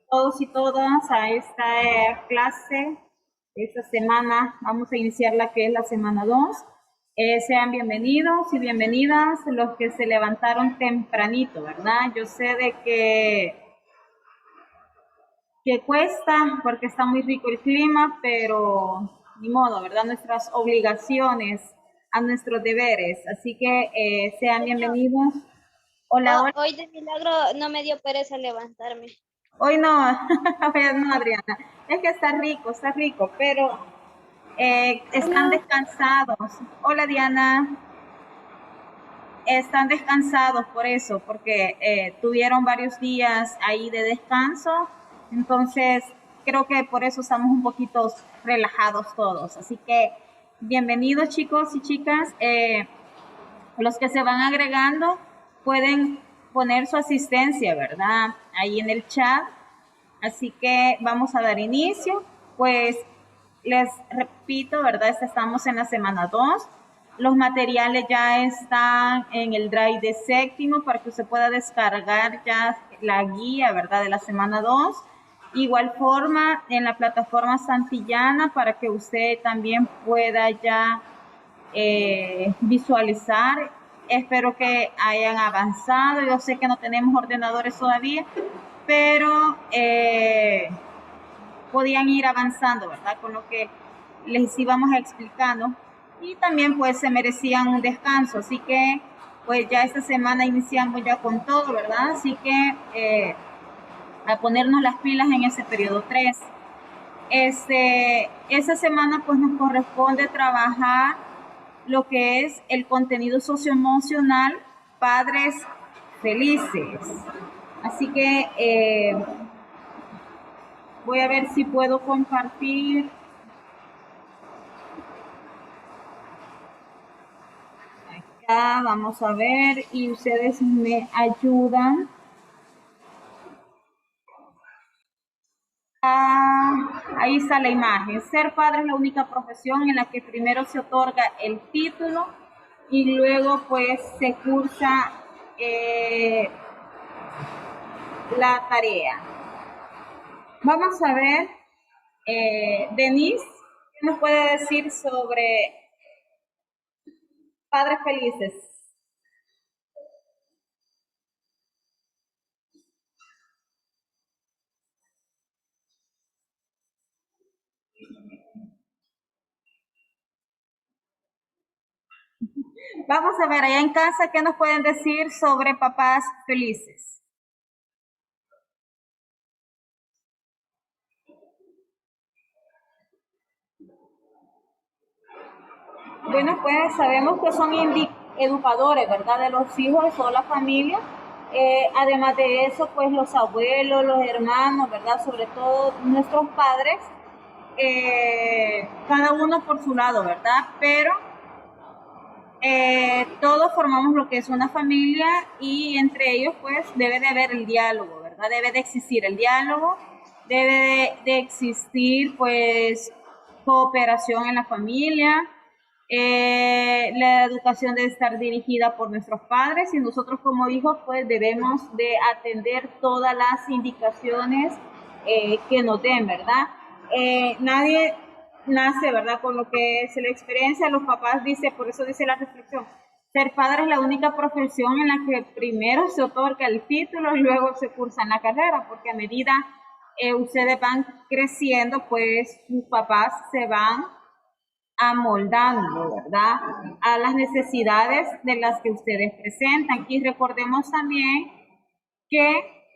todos y todas a esta clase. Esta semana vamos a iniciar la que es la semana 2. Sean bienvenidos y bienvenidas los que se levantaron tempranito, ¿verdad? Yo sé de que cuesta porque está muy rico el clima, pero ni modo, ¿verdad? Nuestras obligaciones, a nuestros deberes. Así que sean Señor, bienvenidos. Hola, hola. hoy de milagro no me dio pereza levantarme. Hoy no, no, Adriana. Es que está rico, pero están Hola. descansados. Hola, Diana. Están descansados por eso, porque tuvieron varios días ahí de descanso. Entonces, creo que por eso estamos un poquito relajados todos. Así que, bienvenidos chicos y chicas. Los que se van agregando pueden poner su asistencia, ¿verdad? Ahí en el chat. Así que vamos a dar inicio. Pues les repito, ¿verdad? Estamos en la semana 2. Los materiales ya están en el drive de séptimo para que usted pueda descargar ya la guía, ¿verdad? De la semana 2. Igual forma en la plataforma Santillana para que usted también pueda ya visualizar. Espero que hayan avanzado. Yo sé que no tenemos ordenadores todavía, pero podían ir avanzando, ¿verdad? Con lo que les íbamos explicando. Y también pues se merecían un descanso. Así que pues ya esta semana iniciamos ya con todo, ¿verdad? Así que a ponernos las pilas en ese periodo 3. Esa semana pues nos corresponde trabajar lo que es el contenido socioemocional Padres Felices. Así que voy a ver si puedo compartir. Acá vamos a ver y ustedes me ayudan. Ahí está la imagen. Ser padre es la única profesión en la que primero se otorga el título y luego pues se cursa la tarea. Vamos a ver, Denise, ¿qué nos puede decir sobre padres felices? Vamos a ver allá en casa qué nos pueden decir sobre papás felices. Bueno, pues sabemos que son educadores, ¿verdad? De los hijos de toda la familia. Además de eso, pues los abuelos, los hermanos, ¿verdad? Sobre todo nuestros padres, cada uno por su lado, ¿verdad? Pero todos formamos lo que es una familia y entre ellos pues debe de haber el diálogo, ¿verdad? Debe de existir el diálogo, debe de existir pues cooperación en la familia, la educación debe estar dirigida por nuestros padres y nosotros como hijos pues debemos de atender todas las indicaciones que nos den, ¿verdad? Nadie nace, ¿verdad? Con lo que es la experiencia, los papás dice, por eso dice la reflexión, ser padre es la única profesión en la que primero se otorga el título y luego se cursa en la carrera, porque a medida ustedes van creciendo, pues sus papás se van amoldando, ¿verdad? A las necesidades de las que ustedes presentan. Y recordemos también que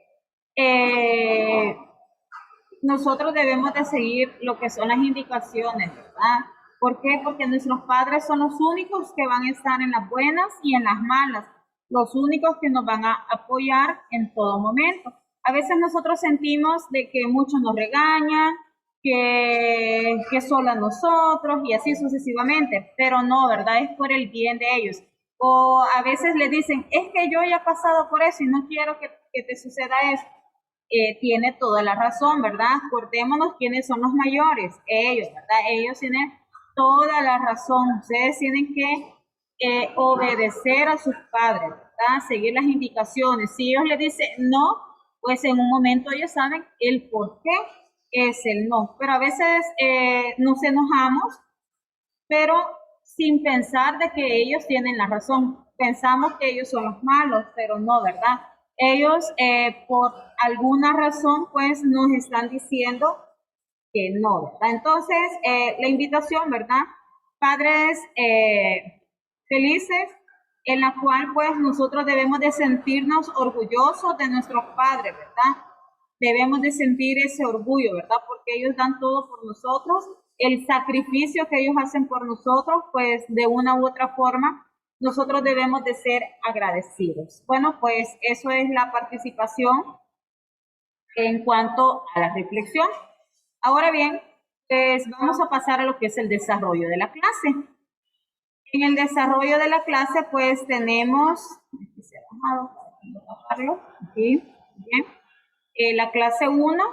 eh, nosotros debemos de seguir lo que son las indicaciones, ¿verdad? ¿Por qué? Porque nuestros padres son los únicos que van a estar en las buenas y en las malas, los únicos que nos van a apoyar en todo momento. A veces nosotros sentimos de que muchos nos regañan, que solo a nosotros y así sucesivamente, pero no, ¿verdad? Es por el bien de ellos. O a veces le dicen, es que yo ya he pasado por eso y no quiero que te suceda eso. Tiene toda la razón, ¿verdad? Acordémonos quiénes son los mayores, ellos, ¿verdad? Ellos tienen toda la razón. Ustedes tienen que obedecer a sus padres, ¿verdad? Seguir las indicaciones. Si ellos le dicen no, pues en un momento ellos saben el por qué es el no. Pero a veces nos enojamos, pero sin pensar de que ellos tienen la razón. Pensamos que ellos son los malos, pero no, ¿verdad? Ellos por alguna razón pues nos están diciendo que no, ¿verdad? Entonces, la invitación, ¿verdad? Padres felices, en la cual pues nosotros debemos de sentirnos orgullosos de nuestros padres, ¿verdad? Debemos de sentir ese orgullo, ¿verdad? Porque ellos dan todo por nosotros, el sacrificio que ellos hacen por nosotros, pues de una u otra forma, nosotros debemos de ser agradecidos. Bueno, pues eso es la participación en cuanto a la reflexión. Ahora bien, pues vamos a pasar a lo que es el desarrollo de la clase. En el desarrollo de la clase, pues tenemos, aquí, bien, la clase 1,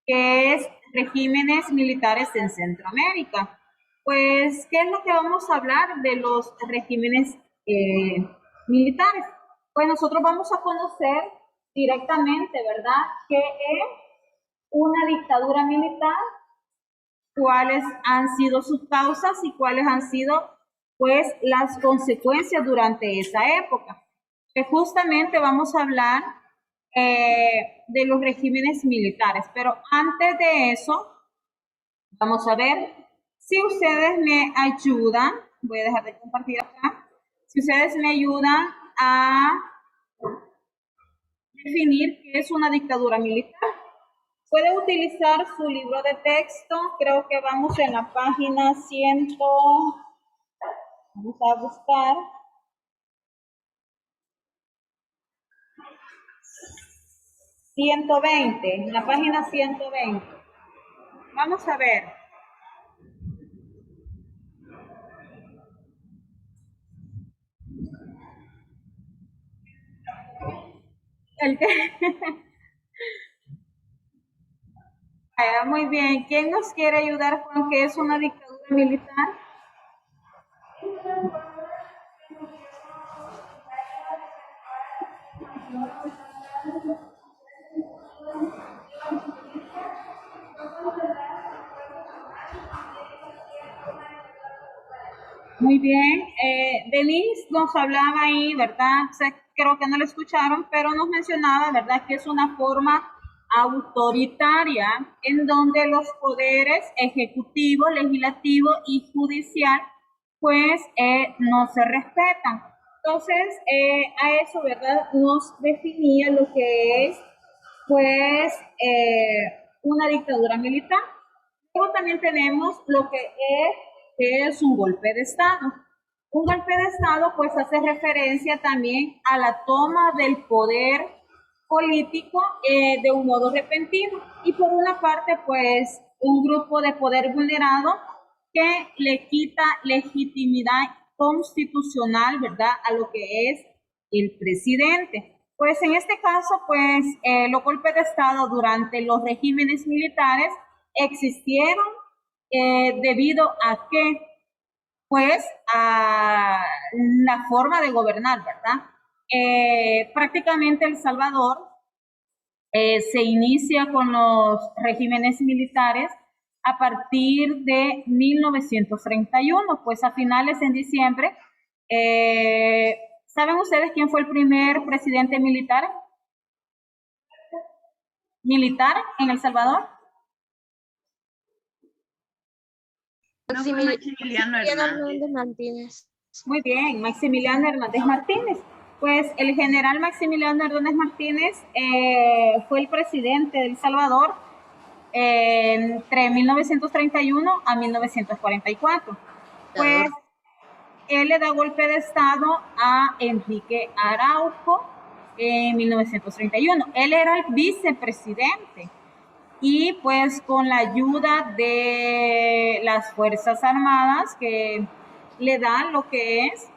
que es regímenes militares en Centroamérica. Pues, ¿qué es lo que vamos a hablar de los regímenes militares? Pues nosotros vamos a conocer directamente, ¿verdad?, qué es una dictadura militar, cuáles han sido sus causas y cuáles han sido pues las consecuencias durante esa época. Que justamente vamos a hablar de los regímenes militares, pero antes de eso vamos a ver si ustedes me ayudan, voy a dejar de compartir acá, si ustedes me ayudan a definir qué es una dictadura militar. Puede utilizar su libro de texto, creo que vamos en la página 100, vamos a buscar, 120, en la página 120. Vamos a ver. El que... Muy bien, ¿quién nos quiere ayudar con qué es una dictadura militar? Muy bien, Denise nos hablaba ahí, ¿verdad? Creo que no lo escucharon, pero nos mencionaba, ¿verdad?, que es una forma autoritaria en donde los poderes ejecutivo, legislativo y judicial pues no se respetan. Entonces, a eso, ¿verdad?, nos definía lo que es pues una dictadura militar. Luego también tenemos lo que es un golpe de Estado. Un golpe de Estado pues hace referencia también a la toma del poder político de un modo repentino y por una parte pues un grupo de poder vulnerado que le quita legitimidad constitucional, ¿verdad?, a lo que es el presidente. Pues en este caso pues los golpes de Estado durante los regímenes militares existieron debido a que, pues, a la forma de gobernar, ¿verdad? Prácticamente El Salvador se inicia con los regímenes militares a partir de 1931, pues a finales en diciembre. ¿Saben ustedes quién fue el primer presidente militar en El Salvador? Maximiliano Hernández Martínez. Muy bien, Maximiliano Hernández Martínez. Pues el general Maximiliano Hernández Martínez fue el presidente de El Salvador entre 1931 a 1944. Pues él le da golpe de Estado a Enrique Araujo en 1931. Él era el vicepresidente. Y pues con la ayuda de las Fuerzas Armadas que le dan lo que es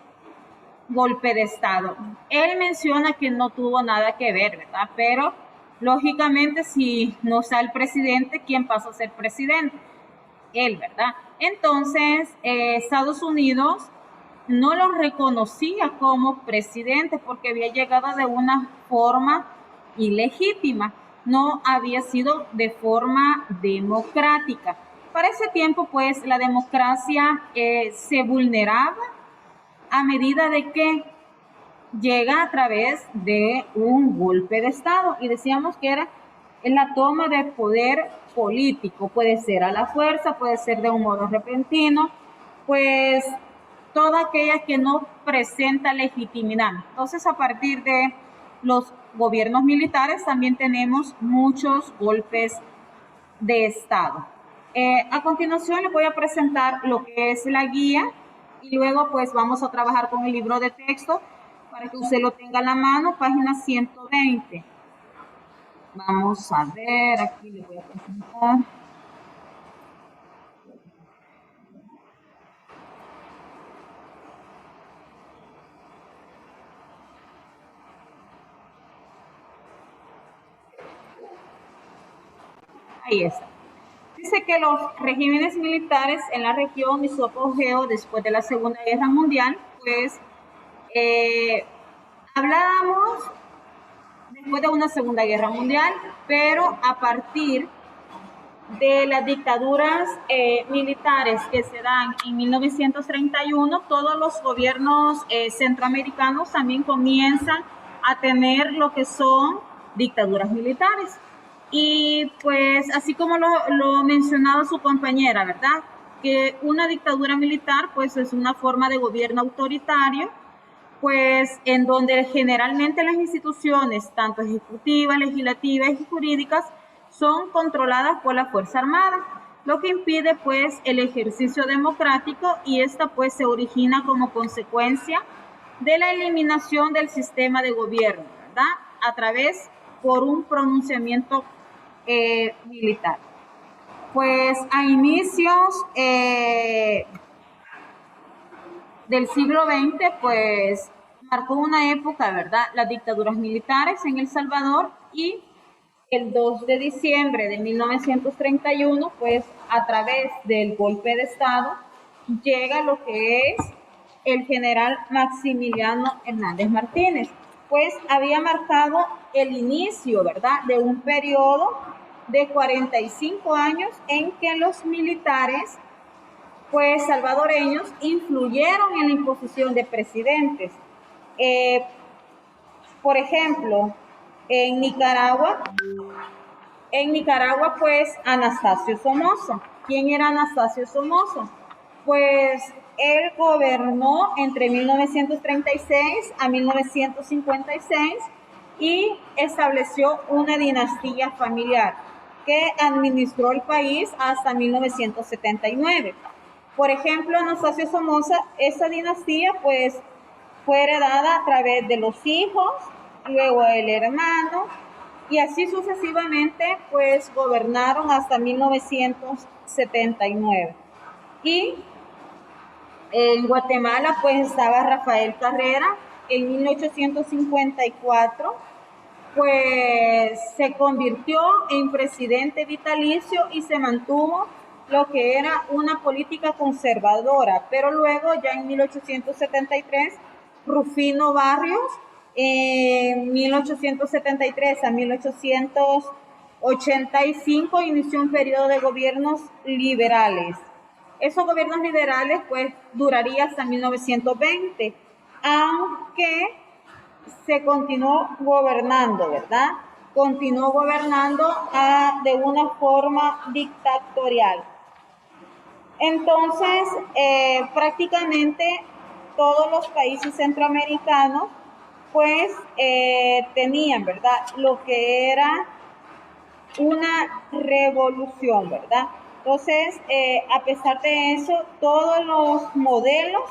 golpe de Estado. Él menciona que no tuvo nada que ver, ¿verdad? Pero lógicamente si no está el presidente, ¿quién pasa a ser presidente? Él, ¿verdad? Entonces Estados Unidos no lo reconocía como presidente porque había llegado de una forma ilegítima, no había sido de forma democrática. Para ese tiempo, pues, la democracia se vulneraba a medida de que llega a través de un golpe de Estado. Y decíamos que era en la toma de poder político, puede ser a la fuerza, puede ser de un modo repentino, pues toda aquella que no presenta legitimidad. Entonces, a partir de los gobiernos militares también tenemos muchos golpes de Estado. A continuación les voy a presentar lo que es la guía y luego pues vamos a trabajar con el libro de texto para que usted lo tenga a la mano, página 120. Vamos a ver, aquí le voy a presentar. Ahí está. Dice que los regímenes militares en la región y su apogeo después de la Segunda Guerra Mundial, pues hablábamos después de una Segunda Guerra Mundial, pero a partir de las dictaduras militares que se dan en 1931, todos los gobiernos centroamericanos también comienzan a tener lo que son dictaduras militares. Y pues así como lo mencionaba su compañera, ¿verdad? Que una dictadura militar pues es una forma de gobierno autoritario, pues en donde generalmente las instituciones, tanto ejecutivas, legislativas y jurídicas, son controladas por la Fuerza Armada, lo que impide pues el ejercicio democrático y esta pues se origina como consecuencia de la eliminación del sistema de gobierno, ¿verdad? A través por un pronunciamiento militar. Pues a inicios del siglo XX, pues marcó una época, ¿verdad? Las dictaduras militares en El Salvador y el 2 de diciembre de 1931, pues a través del golpe de Estado, llega lo que es el general Maximiliano Hernández Martínez. Pues había marcado el inicio, ¿verdad?, de un periodo de 45 años en que los militares pues salvadoreños influyeron en la imposición de presidentes. Por ejemplo, en Nicaragua pues Anastasio Somoza. ¿Quién era Anastasio Somoza? Pues él gobernó entre 1936 a 1956 y estableció una dinastía familiar que administró el país hasta 1979. Por ejemplo, Anastasio Somoza, esa dinastía pues fue heredada a través de los hijos, luego el hermano, y así sucesivamente pues gobernaron hasta 1979. Y en Guatemala pues estaba Rafael Carrera. En 1854 pues se convirtió en presidente vitalicio y se mantuvo lo que era una política conservadora, pero luego ya en 1873 Rufino Barrios, en 1873 a 1885 inició un periodo de gobiernos liberales. Esos gobiernos liberales pues duraría hasta 1920, aunque se continuó gobernando, ¿verdad? Continuó gobernando de una forma dictatorial. Entonces, prácticamente todos los países centroamericanos pues tenían, ¿verdad?, lo que era una revolución, ¿verdad? Entonces, a pesar de eso, todos los modelos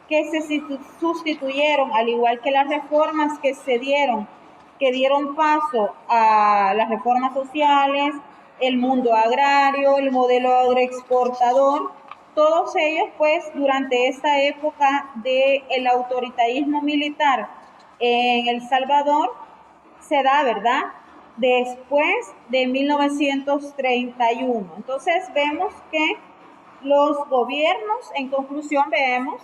que se sustituyeron, al igual que las reformas que se dieron, que dieron paso a las reformas sociales, el mundo agrario, el modelo agroexportador, todos ellos pues durante esta época del autoritarismo militar en El Salvador se da, ¿verdad?, después de 1931. Entonces vemos que los gobiernos, en conclusión vemos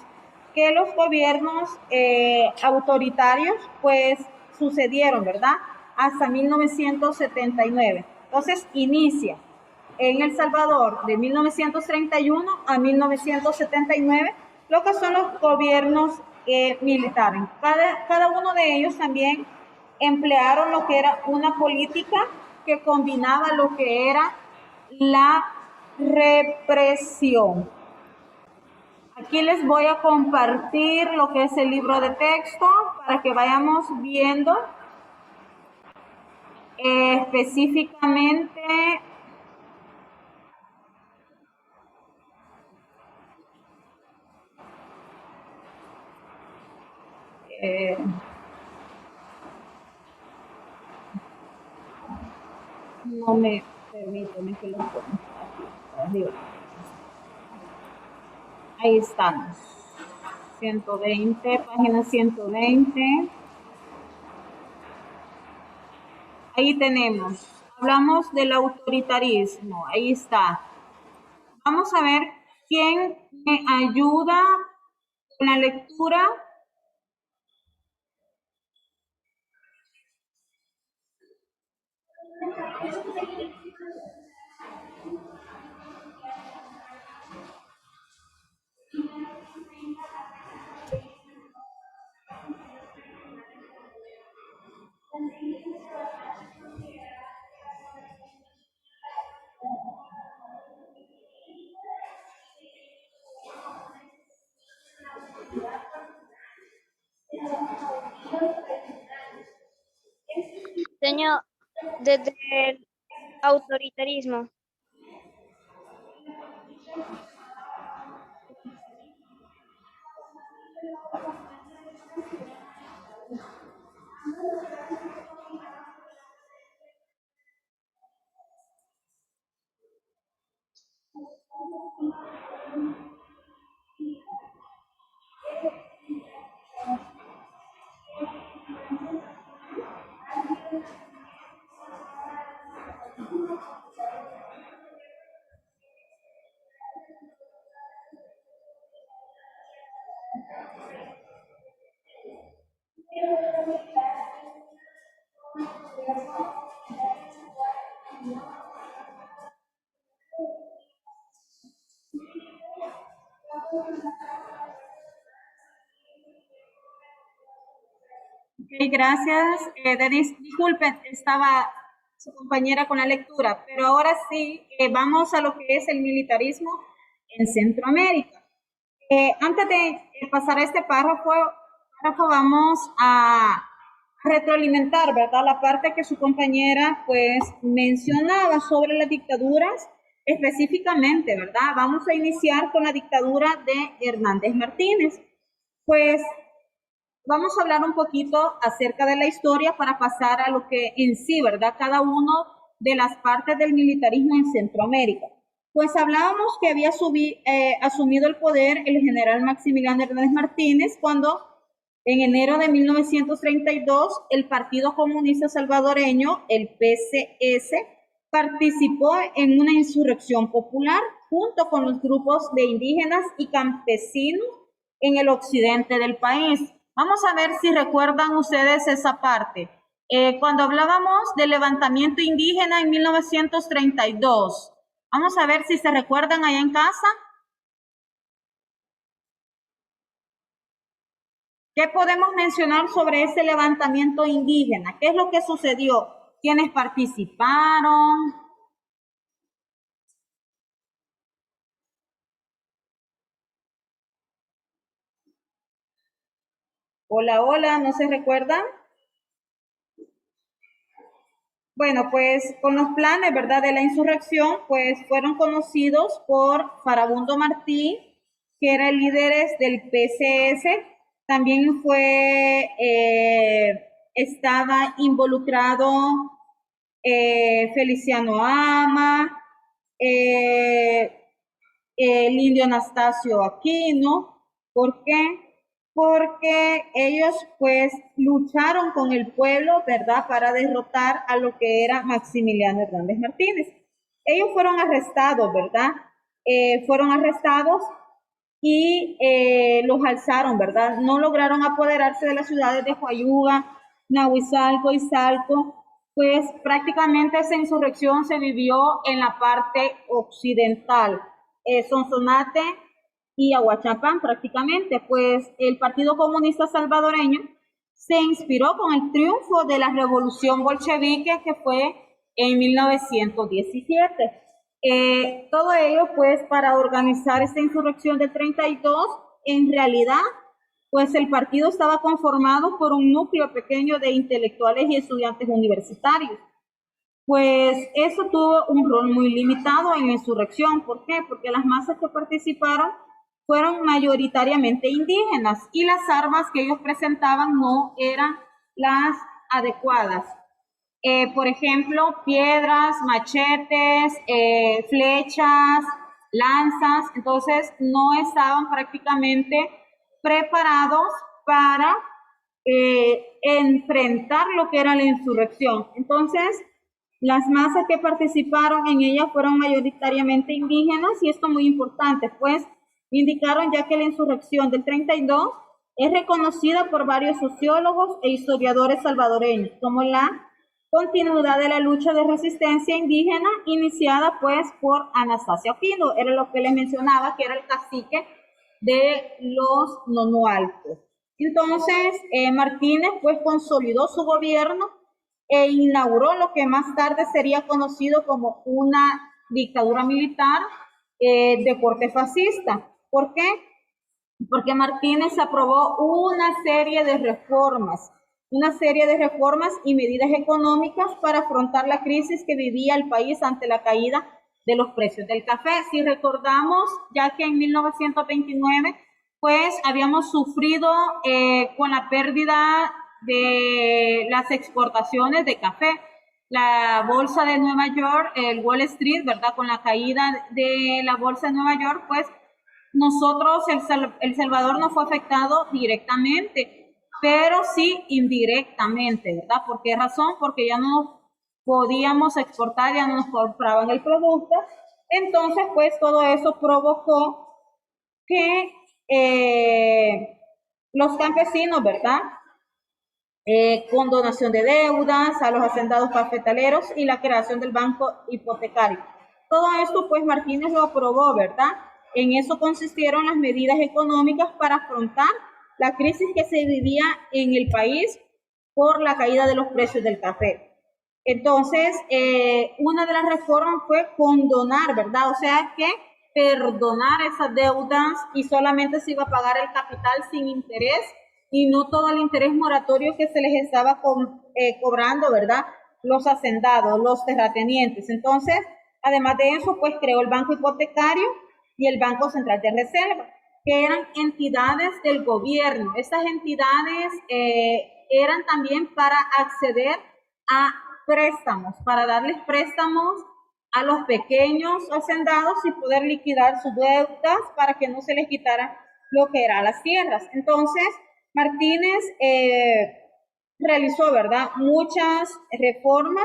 que los gobiernos autoritarios pues sucedieron, ¿verdad?, hasta 1979. Entonces inicia en El Salvador de 1931 a 1979 lo que son los gobiernos militares. Cada uno de ellos también emplearon lo que era una política que combinaba lo que era la represión. Aquí les voy a compartir lo que es el libro de texto para que vayamos viendo específicamente no me permiten que lo ponga aquí. Ahí estamos. 120, página 120. Ahí tenemos. Hablamos del autoritarismo. Ahí está. Vamos a ver quién me ayuda con la lectura. Señor, desde el autoritarismo. Ok, gracias. Disculpen, estaba su compañera con la lectura, pero ahora sí, vamos a lo que es el militarismo en Centroamérica. Antes de pasar a este párrafo, vamos a retroalimentar, ¿verdad? La parte que su compañera pues mencionaba sobre las dictaduras específicamente, ¿verdad? Vamos a iniciar con la dictadura de Hernández Martínez. Pues vamos a hablar un poquito acerca de la historia para pasar a lo que en sí, ¿verdad? Cada uno de las partes del militarismo en Centroamérica. Pues hablábamos que había asumido el poder el general Maximiliano Hernández Martínez cuando en enero de 1932 el Partido Comunista Salvadoreño, el PCS, participó en una insurrección popular junto con los grupos de indígenas y campesinos en el occidente del país. Vamos a ver si recuerdan ustedes esa parte. Cuando hablábamos del levantamiento indígena en 1932, vamos a ver si se recuerdan allá en casa. ¿Qué podemos mencionar sobre ese levantamiento indígena? ¿Qué es lo que sucedió? ¿Quiénes participaron? Hola, hola, ¿no se recuerdan? Bueno, pues con los planes, ¿verdad?, de la insurrección, pues fueron conocidos por Farabundo Martí, que era el líder del PCS. También estaba involucrado Feliciano Ama, el indio Anastasio Aquino. ¿Por qué? Porque ellos pues lucharon con el pueblo, ¿verdad?, para derrotar a lo que era Maximiliano Hernández Martínez. Ellos fueron arrestados, ¿verdad? Fueron arrestados y los alzaron, ¿verdad? No lograron apoderarse de las ciudades de Huayuga, Nahuizalco, Izalco, pues prácticamente esa insurrección se vivió en la parte occidental, Sonsonate y Aguachapán prácticamente, pues el Partido Comunista Salvadoreño se inspiró con el triunfo de la revolución bolchevique que fue en 1917. Todo ello pues para organizar esta insurrección del 32, en realidad pues el partido estaba conformado por un núcleo pequeño de intelectuales y estudiantes universitarios. Pues eso tuvo un rol muy limitado en la insurrección. ¿Por qué? Porque las masas que participaron fueron mayoritariamente indígenas y las armas que ellos presentaban no eran las adecuadas. Por ejemplo, piedras, machetes, flechas, lanzas, entonces no estaban prácticamente preparados para enfrentar lo que era la insurrección. Entonces, las masas que participaron en ella fueron mayoritariamente indígenas y esto es muy importante, pues indicaron ya que la insurrección del 32 es reconocida por varios sociólogos e historiadores salvadoreños como la continuidad de la lucha de resistencia indígena iniciada pues por Anastasio Aquino, era lo que les mencionaba, que era el cacique de los nonoalcos. Entonces, Martínez pues consolidó su gobierno e inauguró lo que más tarde sería conocido como una dictadura militar de corte fascista. ¿Por qué? Porque Martínez aprobó una serie de reformas y medidas económicas para afrontar la crisis que vivía el país ante la caída de los precios del café. Si recordamos, ya que en 1929, pues habíamos sufrido con la pérdida de las exportaciones de café. La bolsa de Nueva York, el Wall Street, ¿verdad? Con la caída de la bolsa de Nueva York, pues nosotros, El Salvador no fue afectado directamente, pero sí indirectamente, ¿verdad? ¿Por qué razón? Porque ya no podíamos exportar, ya no nos compraban el producto. Entonces, pues todo eso provocó que los campesinos, ¿verdad? Con donación de deudas a los hacendados cafetaleros y la creación del banco hipotecario. Todo esto, pues Martínez lo aprobó, ¿verdad? En eso consistieron las medidas económicas para afrontar la crisis que se vivía en el país por la caída de los precios del café. Entonces, una de las reformas fue condonar, ¿verdad? O sea que perdonar esas deudas y solamente se iba a pagar el capital sin interés y no todo el interés moratorio que se les estaba cobrando, ¿verdad? Los hacendados, los terratenientes. Entonces, además de eso, pues creó el Banco Hipotecario y el Banco Central de Reserva, que eran entidades del gobierno. Estas entidades eran también para acceder a préstamos, para darles préstamos a los pequeños hacendados y poder liquidar sus deudas para que no se les quitara lo que eran las tierras. Entonces, Martínez realizó, ¿verdad?, muchas reformas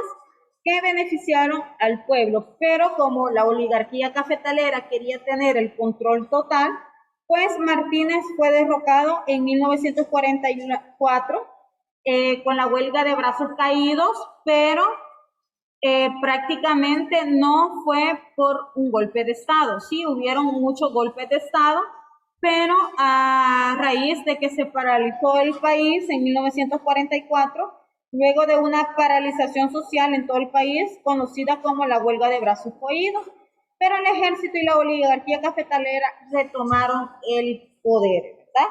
que beneficiaron al pueblo, pero como la oligarquía cafetalera quería tener el control total, pues Martínez fue derrocado en 1944 con la huelga de brazos caídos, pero prácticamente no fue por un golpe de Estado. Sí, hubieron muchos golpes de Estado, pero a raíz de que se paralizó el país en 1944, luego de una paralización social en todo el país, conocida como la huelga de brazos caídos, pero el ejército y la oligarquía cafetalera retomaron el poder, ¿verdad?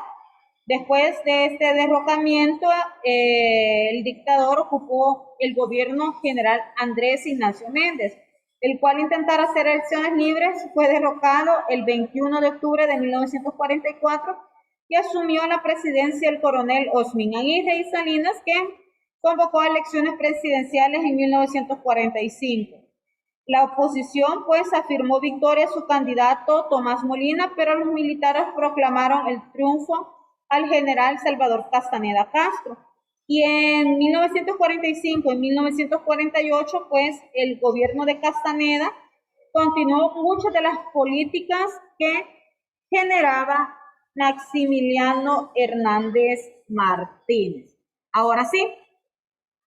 Después de este derrocamiento, el dictador ocupó el gobierno general Andrés Ignacio Méndez, el cual intentar hacer elecciones libres fue derrocado el 21 de octubre de 1944 y asumió la presidencia el coronel Osmin Aguirre y Salinas, que convocó elecciones presidenciales en 1945. La oposición pues afirmó victoria a su candidato Tomás Molina, pero los militares proclamaron el triunfo al general Salvador Castaneda Castro. Y en 1945 y 1948, pues el gobierno de Castaneda continuó muchas de las políticas que generaba Maximiliano Hernández Martínez. Ahora sí,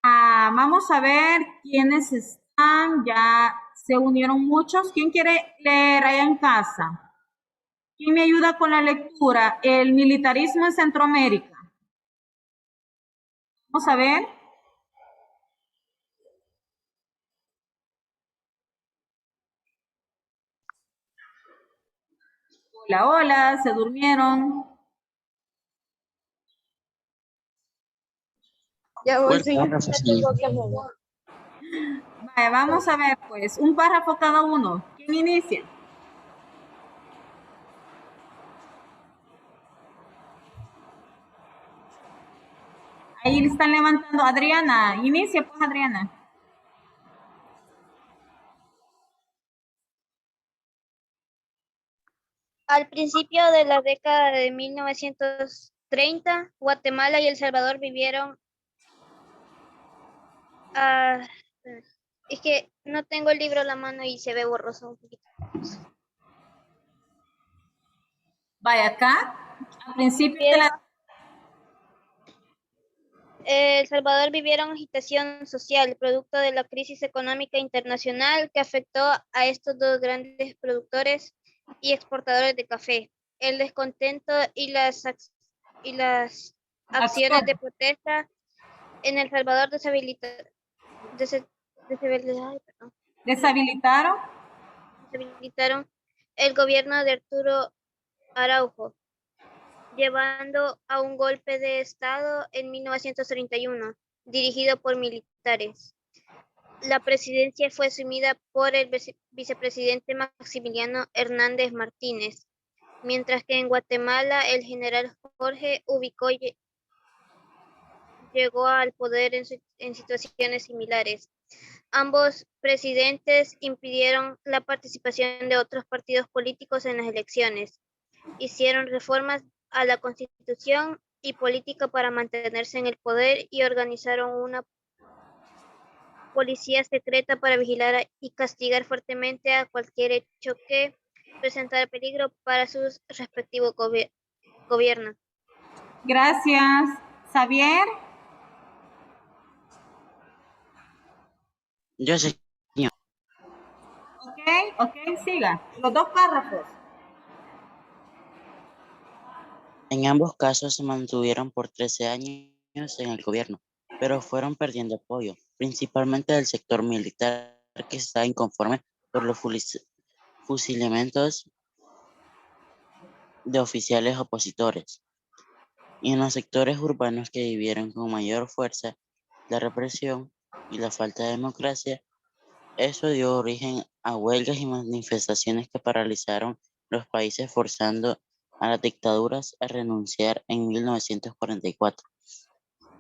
Vamos a ver quiénes están. Ya se unieron muchos. ¿Quién quiere leer allá en casa? ¿Quién me ayuda con la lectura? El militarismo en Centroamérica. Vamos a ver. Hola, hola, se durmieron. Ya voy, ¿Cuál señor. párrafo, Ya señor? tengo que mover. Vale, vamos a ver, pues, un párrafo cada uno. ¿Quién inicia? Ahí están levantando. Adriana, inicia, pues, Adriana. Al principio de la década de 1930, Guatemala y El Salvador vivieron. ah, es que no tengo el libro a la mano y se ve borroso un poquito. Vaya, acá, al principio de Vivieron- la... El Salvador vivieron agitación social, producto de la crisis económica internacional que afectó a estos dos grandes productores y exportadores de café. El descontento y las acciones de acción. protesta en El Salvador Deshabilitaron. deshabilitaron el gobierno de Arturo Araujo, llevando a un golpe de Estado en 1931, dirigido por militares. La presidencia fue asumida por el vicepresidente Maximiliano Hernández Martínez, mientras que en Guatemala el general Jorge Ubicó llegó al poder en situaciones similares. Ambos presidentes impidieron la participación de otros partidos políticos en las elecciones, hicieron reformas a la Constitución y política para mantenerse en el poder y organizaron una policía secreta para vigilar y castigar fuertemente a cualquier hecho que presentara peligro para sus respectivos gobiernos. Gracias. Xavier. Yo sé, señor. Ok, siga. Los dos párrafos. En ambos casos se mantuvieron por 13 años en el gobierno, pero fueron perdiendo apoyo, principalmente del sector militar que estaba inconforme por los fusilamientos de oficiales opositores, y en los sectores urbanos que vivieron con mayor fuerza la represión y la falta de democracia. Eso dio origen a huelgas y manifestaciones que paralizaron los países, forzando a las dictaduras a renunciar en 1944.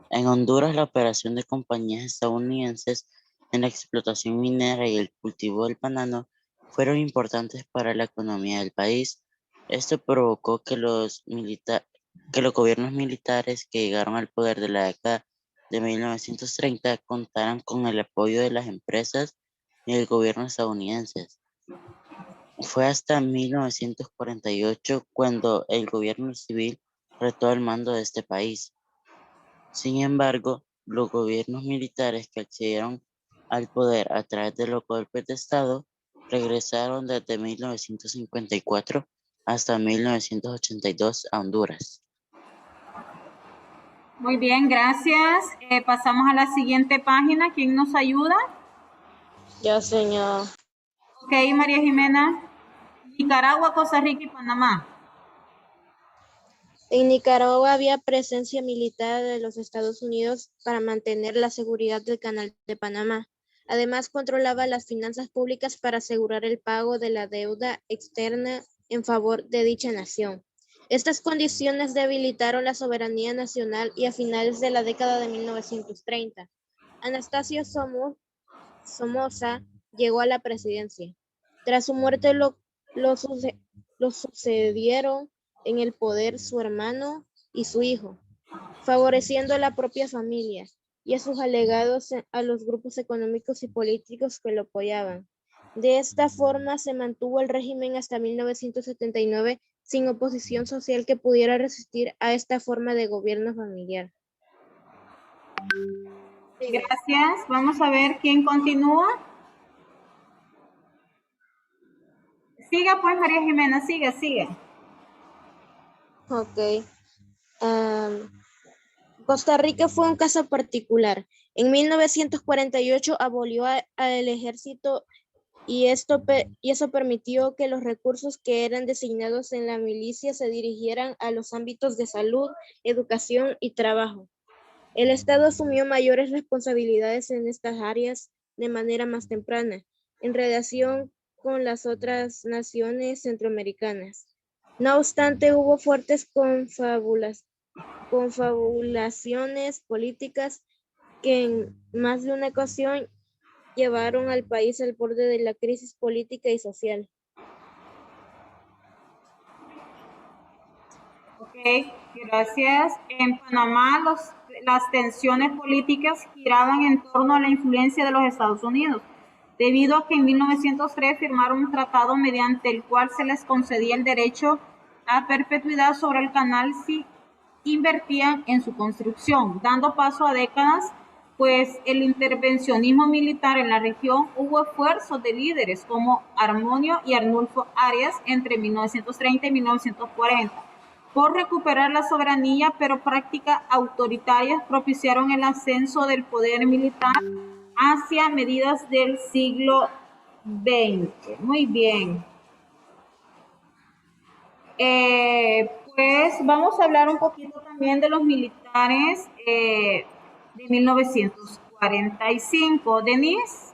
En Honduras, la operación de compañías estadounidenses en la explotación minera y el cultivo del banano fueron importantes para la economía del país. Esto provocó que los gobiernos militares que llegaron al poder de la década de 1930 contaran con el apoyo de las empresas y el gobierno estadounidenses. Fue hasta 1948 cuando el gobierno civil retó el mando de este país. Sin embargo, los gobiernos militares que accedieron al poder a través de los golpes de Estado regresaron desde 1954 hasta 1982 a Honduras. Muy bien, gracias. Pasamos a la siguiente página. ¿Quién nos ayuda? Ya, señor. Ok, María Jimena. Nicaragua, Costa Rica y Panamá. En Nicaragua había presencia militar de los Estados Unidos para mantener la seguridad del Canal de Panamá. Además, controlaba las finanzas públicas para asegurar el pago de la deuda externa en favor de dicha nación. Estas condiciones debilitaron la soberanía nacional y a finales de la década de 1930, Anastasio Somoza llegó a la presidencia. Tras su muerte lo sucedieron en el poder su hermano y su hijo, favoreciendo a la propia familia y a sus allegados a los grupos económicos y políticos que lo apoyaban. De esta forma se mantuvo el régimen hasta 1979 sin oposición social que pudiera resistir a esta forma de gobierno familiar. Gracias. Vamos a ver quién continúa. Siga pues, María Jimena, sigue. Ok. Costa Rica fue un caso particular. En 1948 abolió al ejército y eso permitió que los recursos que eran designados en la milicia se dirigieran a los ámbitos de salud, educación y trabajo. El Estado asumió mayores responsabilidades en estas áreas de manera más temprana, en relación con las otras naciones centroamericanas. No obstante, hubo fuertes confabulaciones políticas que en más de una ocasión llevaron al país al borde de la crisis política y social. Ok, gracias. En Panamá las tensiones políticas giraban en torno a la influencia de los Estados Unidos, debido a que en 1903 firmaron un tratado mediante el cual se les concedía el derecho a perpetuidad sobre el canal si invertían en su construcción, dando paso a décadas, pues el intervencionismo militar en la región. Hubo esfuerzos de líderes como Armonio y Arnulfo Arias entre 1930 y 1940 por recuperar la soberanía, pero prácticas autoritarias propiciaron el ascenso del poder militar hacia medidas del siglo XX. Muy bien. Pues vamos a hablar un poquito también de los militares de 1945. Denise.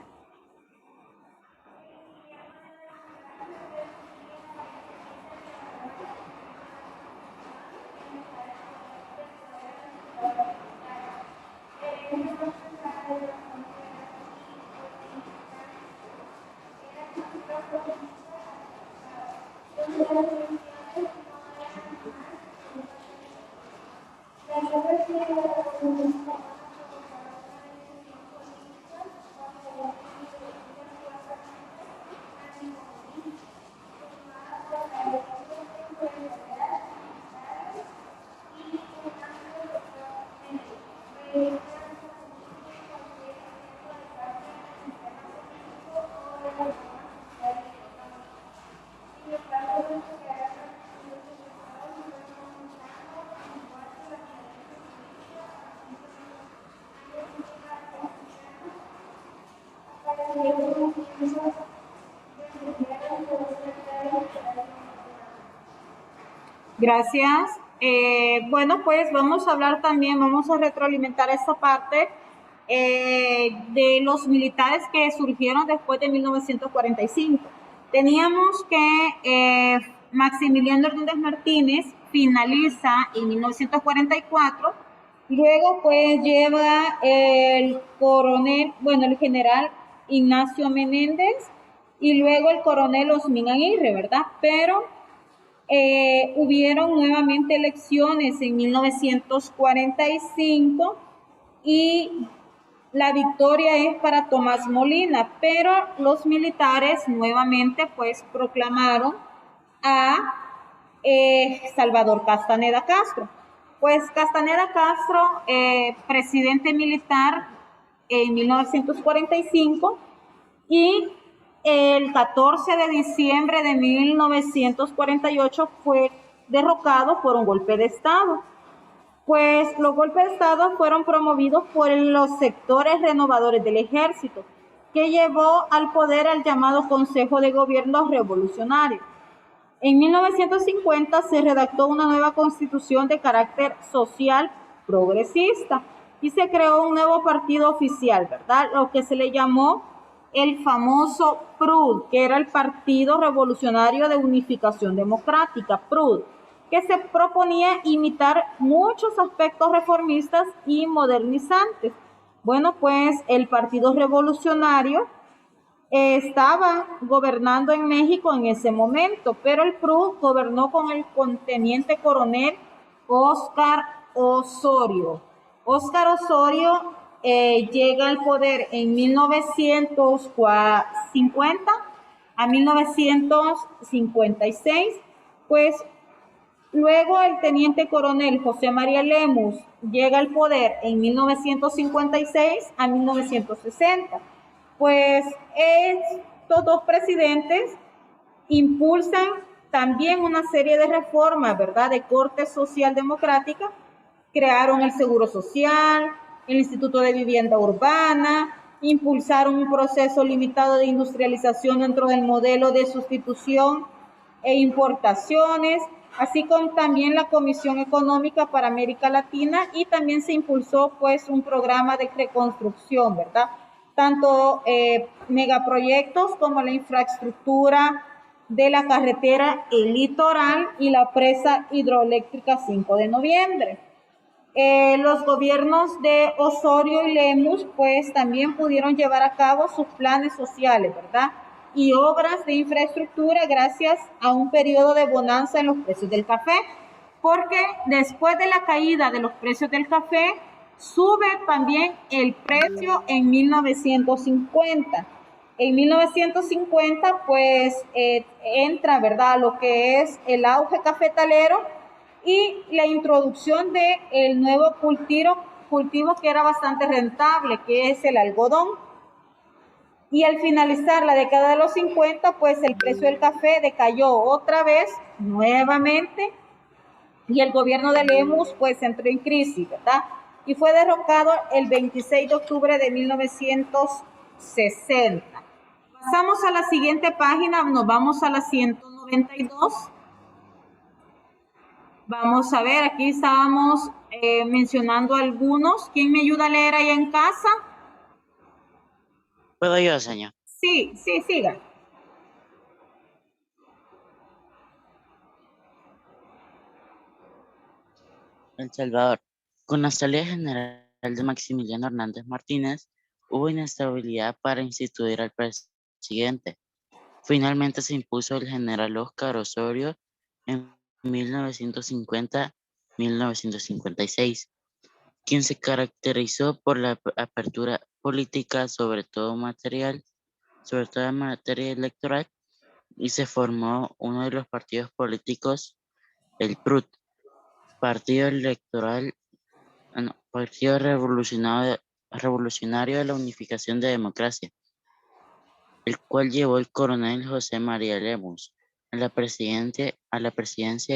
Gracias. Bueno, pues vamos a hablar también, vamos a retroalimentar esta parte de los militares que surgieron después de 1945. Teníamos que Maximiliano Hernández Martínez finaliza en 1944, luego pues lleva el el general Ignacio Menéndez y luego el coronel Osmin Aguirre, ¿verdad? Pero hubieron nuevamente elecciones en 1945 y la victoria es para Tomás Molina, pero los militares nuevamente pues proclamaron a Salvador Castaneda Castro. Pues Castaneda Castro, presidente militar en 1945 y el 14 de diciembre de 1948 fue derrocado por un golpe de Estado. Pues los golpes de Estado fueron promovidos por los sectores renovadores del ejército, que llevó al poder al llamado Consejo de Gobierno Revolucionario. En 1950 se redactó una nueva constitución de carácter social progresista y se creó un nuevo partido oficial, ¿verdad? Lo que se le llamó el famoso PRUD, que era el Partido Revolucionario de Unificación Democrática, PRUD, que se proponía imitar muchos aspectos reformistas y modernizantes. Bueno, pues el Partido Revolucionario estaba gobernando en México en ese momento, pero el PRU gobernó con el teniente coronel Óscar Osorio. Óscar Osorio llega al poder en 1950 a 1956, pues Luego el teniente coronel José María Lemus llega al poder en 1956 a 1960. Pues estos dos presidentes impulsan también una serie de reformas, ¿verdad?, de corte social democrática. Crearon el Seguro Social, el Instituto de Vivienda Urbana, impulsaron un proceso limitado de industrialización dentro del modelo de sustitución e importaciones, así como también la Comisión Económica para América Latina, y también se impulsó pues un programa de reconstrucción, ¿verdad? Tanto megaproyectos como la infraestructura de la carretera El Litoral y la presa hidroeléctrica 5 de noviembre. Los gobiernos de Osorio y Lemus pues también pudieron llevar a cabo sus planes sociales, ¿verdad?, y obras de infraestructura gracias a un periodo de bonanza en los precios del café, porque después de la caída de los precios del café, sube también el precio en 1950. En 1950 pues entra, ¿verdad?, lo que es el auge cafetalero y la introducción del nuevo cultivo que era bastante rentable, que es el algodón. Y al finalizar la década de los 50, pues el precio del café decayó otra vez, nuevamente, y el gobierno de Lemus pues entró en crisis, ¿verdad? Y fue derrocado el 26 de octubre de 1960. Pasamos a la siguiente página, nos vamos a la 192. Vamos a ver, aquí estábamos mencionando algunos. ¿Quién me ayuda a leer ahí en casa? ¿Puedo yo, señor? Sí, siga. El Salvador. Con la salida general de Maximiliano Hernández Martínez, hubo inestabilidad para instituir al presidente. Finalmente se impuso el general Óscar Osorio en 1950-1956, quien se caracterizó por la apertura política, sobre todo en materia electoral, y se formó uno de los partidos políticos, el PRUT, Partido Revolucionario de la Unificación de Democracia, el cual llevó el coronel José María Lemus a la presidencia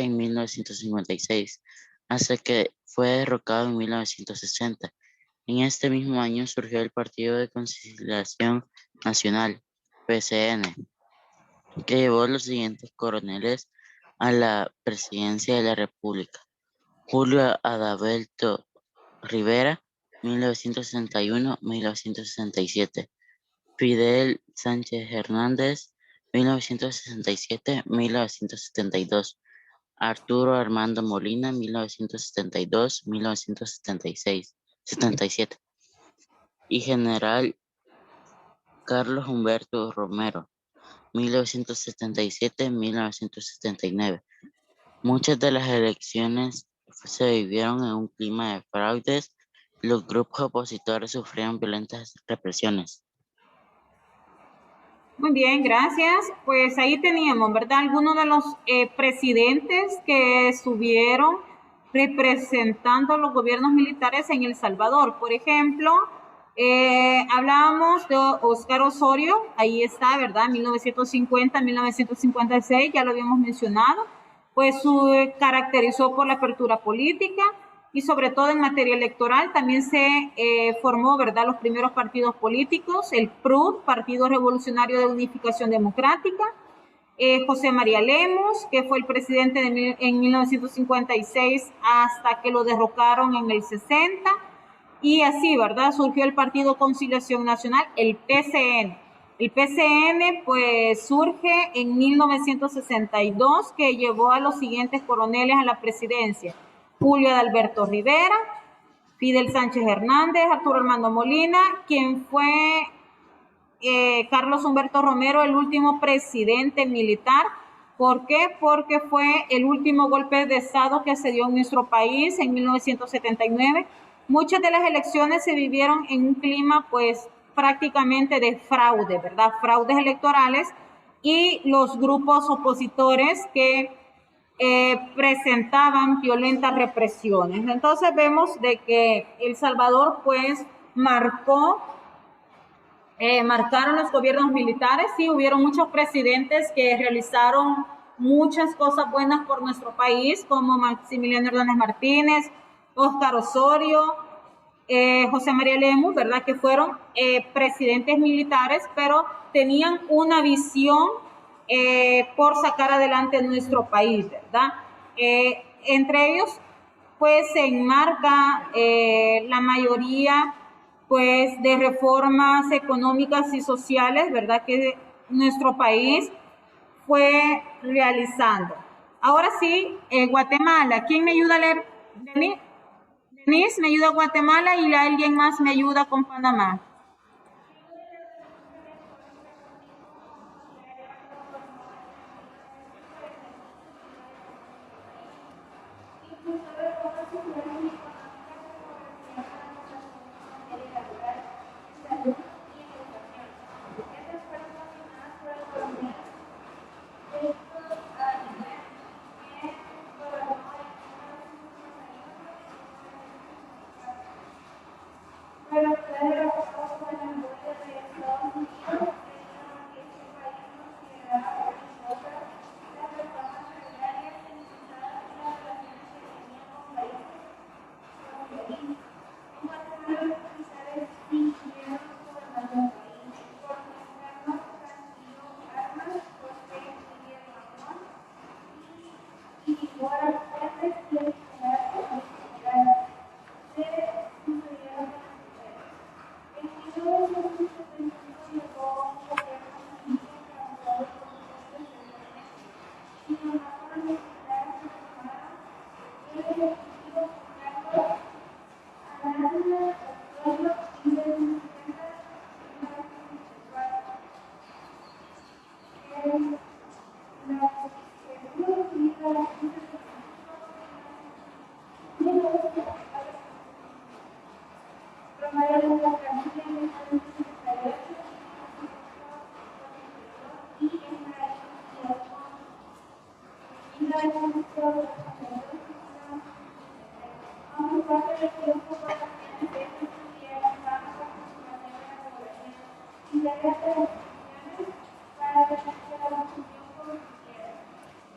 en 1956, hasta que fue derrocado en 1960. En este mismo año surgió el Partido de Conciliación Nacional, PCN, que llevó a los siguientes coroneles a la presidencia de la República: Julio Adalberto Rivera, 1961-1967; Fidel Sánchez Hernández, 1967-1972; Arturo Armando Molina, 1972-1977; y General Carlos Humberto Romero, 1977-1979. Muchas de las elecciones se vivieron en un clima de fraudes. Los grupos opositores sufrieron violentas represiones. Muy bien, gracias. Pues ahí teníamos, ¿verdad?, algunos de los presidentes que estuvieron representando los gobiernos militares en El Salvador. Por ejemplo, hablábamos de Óscar Osorio, ahí está, ¿verdad?, 1950-1956, ya lo habíamos mencionado. Pues caracterizó por la apertura política y sobre todo en materia electoral también se formó, ¿verdad?, los primeros partidos políticos, el PRUD, Partido Revolucionario de Unificación Democrática, José María Lemus, que fue el presidente en 1956 hasta que lo derrocaron en el 60, y así, ¿verdad?, surgió el Partido Conciliación Nacional, el PCN. El PCN pues surge en 1962, que llevó a los siguientes coroneles a la presidencia: Julio Adalberto Rivera, Fidel Sánchez Hernández, Arturo Armando Molina, quien fue Carlos Humberto Romero, el último presidente militar. ¿Por qué? Porque fue el último golpe de Estado que se dio en nuestro país en 1979. Muchas de las elecciones se vivieron en un clima pues prácticamente de fraude, ¿verdad? Fraudes electorales, y los grupos opositores que presentaban violentas represiones. Entonces vemos de que El Salvador pues marcaron los gobiernos militares. Sí, hubieron muchos presidentes que realizaron muchas cosas buenas por nuestro país, como Maximiliano Hernández Martínez, Óscar Osorio, José María Lemus, ¿verdad? Que fueron presidentes militares, pero tenían una visión por sacar adelante nuestro país, ¿verdad? Entre ellos, pues se enmarca la mayoría pues de reformas económicas y sociales, ¿verdad? Que nuestro país fue realizando. Ahora sí, Guatemala. ¿Quién me ayuda a leer? Denise me ayuda a Guatemala y alguien más me ayuda con Panamá.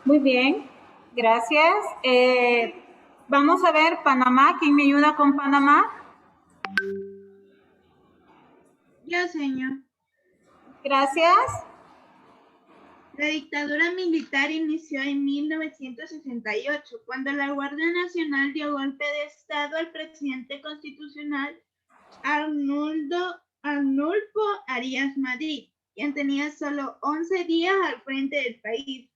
Muy bien, gracias. Vamos a ver Panamá. ¿Quién me ayuda con Panamá? Yo, señor. Gracias. La dictadura militar inició en 1968, cuando la Guardia Nacional dio golpe de Estado al presidente constitucional Arnulfo Arias Madrid, quien tenía solo 11 días al frente del país.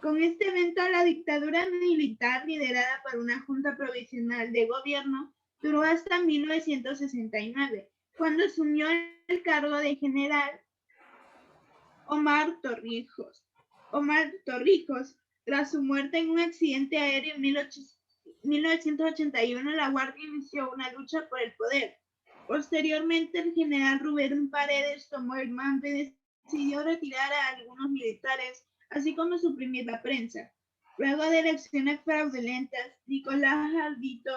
Con este evento, la dictadura militar, liderada por una junta provisional de gobierno, duró hasta 1969, cuando asumió el cargo de general Omar Torrijos. Tras su muerte en un accidente aéreo en 1981, la Guardia inició una lucha por el poder. Posteriormente, el general Rubén Paredes tomó el mando y decidió retirar a algunos militares, así como suprimir la prensa. Luego de elecciones fraudulentas, Nicolás Ardito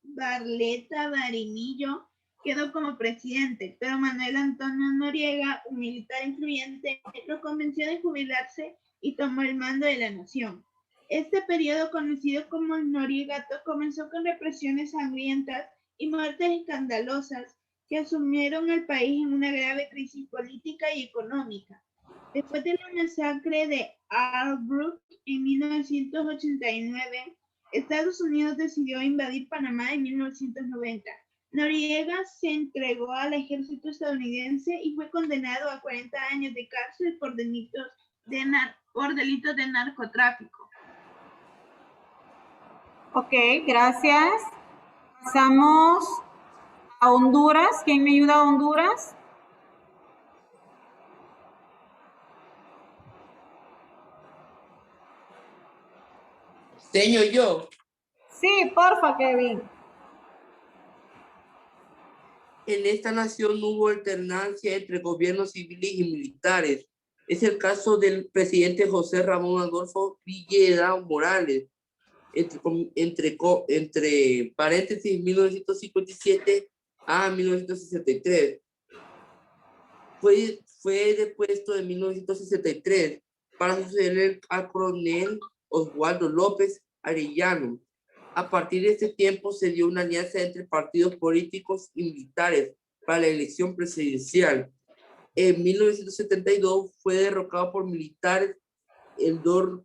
Barleta Barinillo quedó como presidente, pero Manuel Antonio Noriega, un militar influyente, lo convenció de jubilarse y tomó el mando de la nación. Este periodo, conocido como el Noriegato, comenzó con represiones sangrientas y muertes escandalosas que asumieron al país en una grave crisis política y económica. Después de la masacre de Albrook en 1989, Estados Unidos decidió invadir Panamá en 1990. Noriega se entregó al ejército estadounidense y fue condenado a 40 años de cárcel por delitos de narcotráfico. Ok, gracias. Pasamos a Honduras. ¿Quién me ayuda a Honduras? Señor, yo. Sí, porfa, Kevin. En esta nación hubo alternancia entre gobiernos civiles y militares. Es el caso del presidente José Ramón Adolfo Villeda Morales, entre paréntesis 1957 a 1963. Fue depuesto en 1963 para suceder al coronel Oswaldo López Arellano. A partir de este tiempo se dio una alianza entre partidos políticos y militares para la elección presidencial. En 1972 fue derrocado por militares el doctor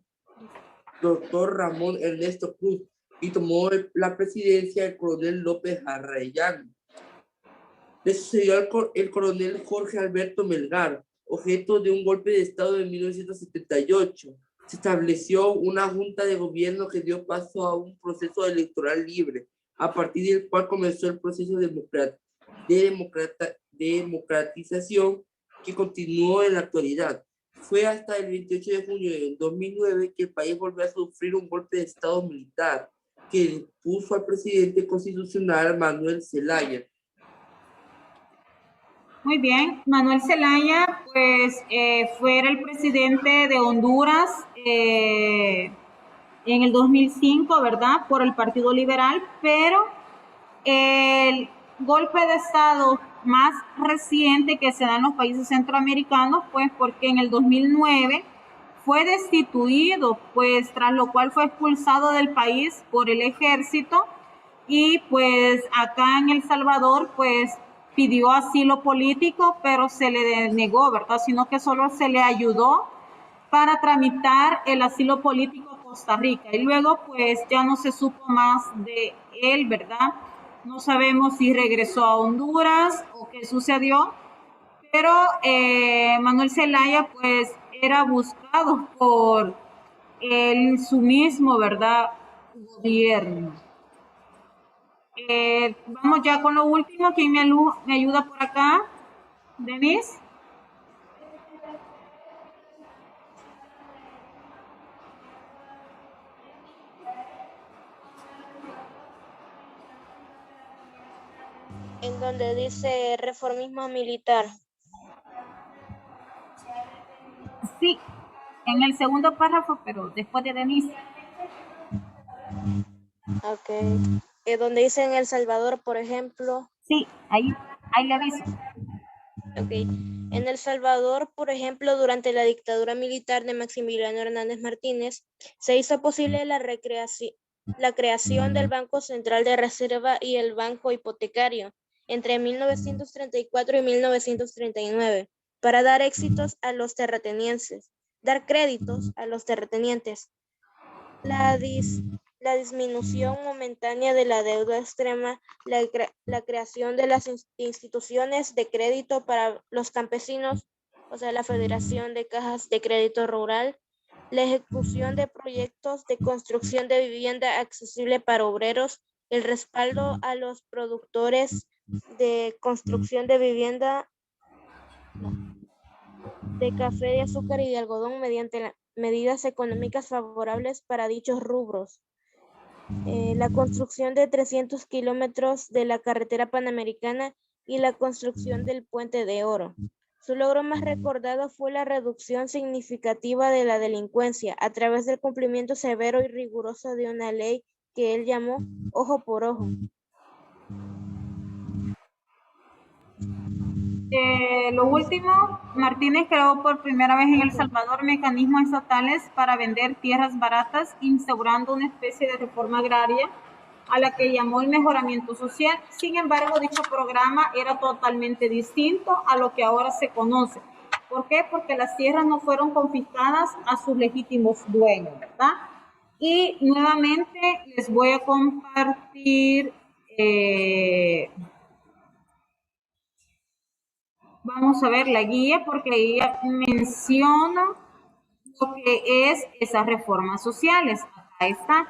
Ramón Ernesto Cruz y tomó la presidencia el coronel López Arellano. Le sucedió el coronel Jorge Alberto Melgar, objeto de un golpe de Estado en 1978. Se estableció una junta de gobierno que dio paso a un proceso electoral libre, a partir del cual comenzó el proceso de democratización que continuó en la actualidad. Fue hasta el 28 de junio de 2009 que el país volvió a sufrir un golpe de Estado militar que puso al presidente constitucional Manuel Zelaya. Muy bien, Manuel Zelaya, pues fue el presidente de Honduras en el 2005, ¿verdad? Por el Partido Liberal, pero el golpe de Estado más reciente que se da en los países centroamericanos, pues porque en el 2009 fue destituido, pues tras lo cual fue expulsado del país por el ejército y pues acá en El Salvador, pues pidió asilo político, pero se le denegó, ¿verdad? Sino que solo se le ayudó para tramitar el asilo político a Costa Rica. Y luego, pues, ya no se supo más de él, ¿verdad? No sabemos si regresó a Honduras o qué sucedió, pero Manuel Zelaya, pues, era buscado por su mismo, ¿verdad?, gobierno. Vamos ya con lo último. ¿Quién me ayuda por acá? ¿Denise? En donde dice reformismo militar. Sí, en el segundo párrafo, pero después de Denise. Ok. Donde dice en El Salvador, por ejemplo. Sí, ahí le aviso. Ok. En El Salvador, por ejemplo, durante la dictadura militar de Maximiliano Hernández Martínez, se hizo posible la creación del Banco Central de Reserva y el Banco Hipotecario entre 1934 y 1939 para dar éxitos a los terratenienses, dar créditos a los terratenientes. La disminución momentánea de la deuda extrema, la creación de las instituciones de crédito para los campesinos, o sea, la Federación de Cajas de Crédito Rural, la ejecución de proyectos de construcción de vivienda accesible para obreros, el respaldo a los productores de construcción de vivienda de café, de azúcar y de algodón mediante medidas económicas favorables para dichos rubros. La construcción de 300 kilómetros de la carretera panamericana y la construcción del Puente de Oro. Su logro más recordado fue la reducción significativa de la delincuencia a través del cumplimiento severo y riguroso de una ley que él llamó ojo por ojo. Lo último, Martínez creó por primera vez en El Salvador mecanismos estatales para vender tierras baratas, instaurando una especie de reforma agraria a la que llamó el mejoramiento social. Sin embargo, dicho programa era totalmente distinto a lo que ahora se conoce. ¿Por qué? Porque las tierras no fueron confiscadas a sus legítimos dueños, ¿verdad? Y nuevamente les voy a compartir... vamos a ver la guía, porque ella menciona lo que es esas reformas sociales. Acá está.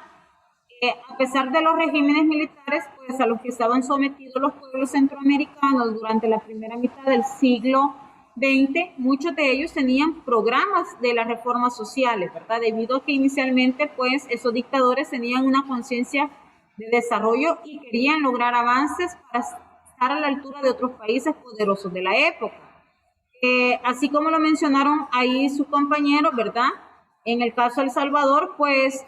A pesar de los regímenes militares, pues a los que estaban sometidos los pueblos centroamericanos durante la primera mitad del siglo XX, muchos de ellos tenían programas de las reformas sociales, ¿verdad? Debido a que inicialmente, pues, esos dictadores tenían una conciencia de desarrollo y querían lograr avances para estar a la altura de otros países poderosos de la época. Así como lo mencionaron ahí sus compañeros, ¿verdad? En el caso de El Salvador, pues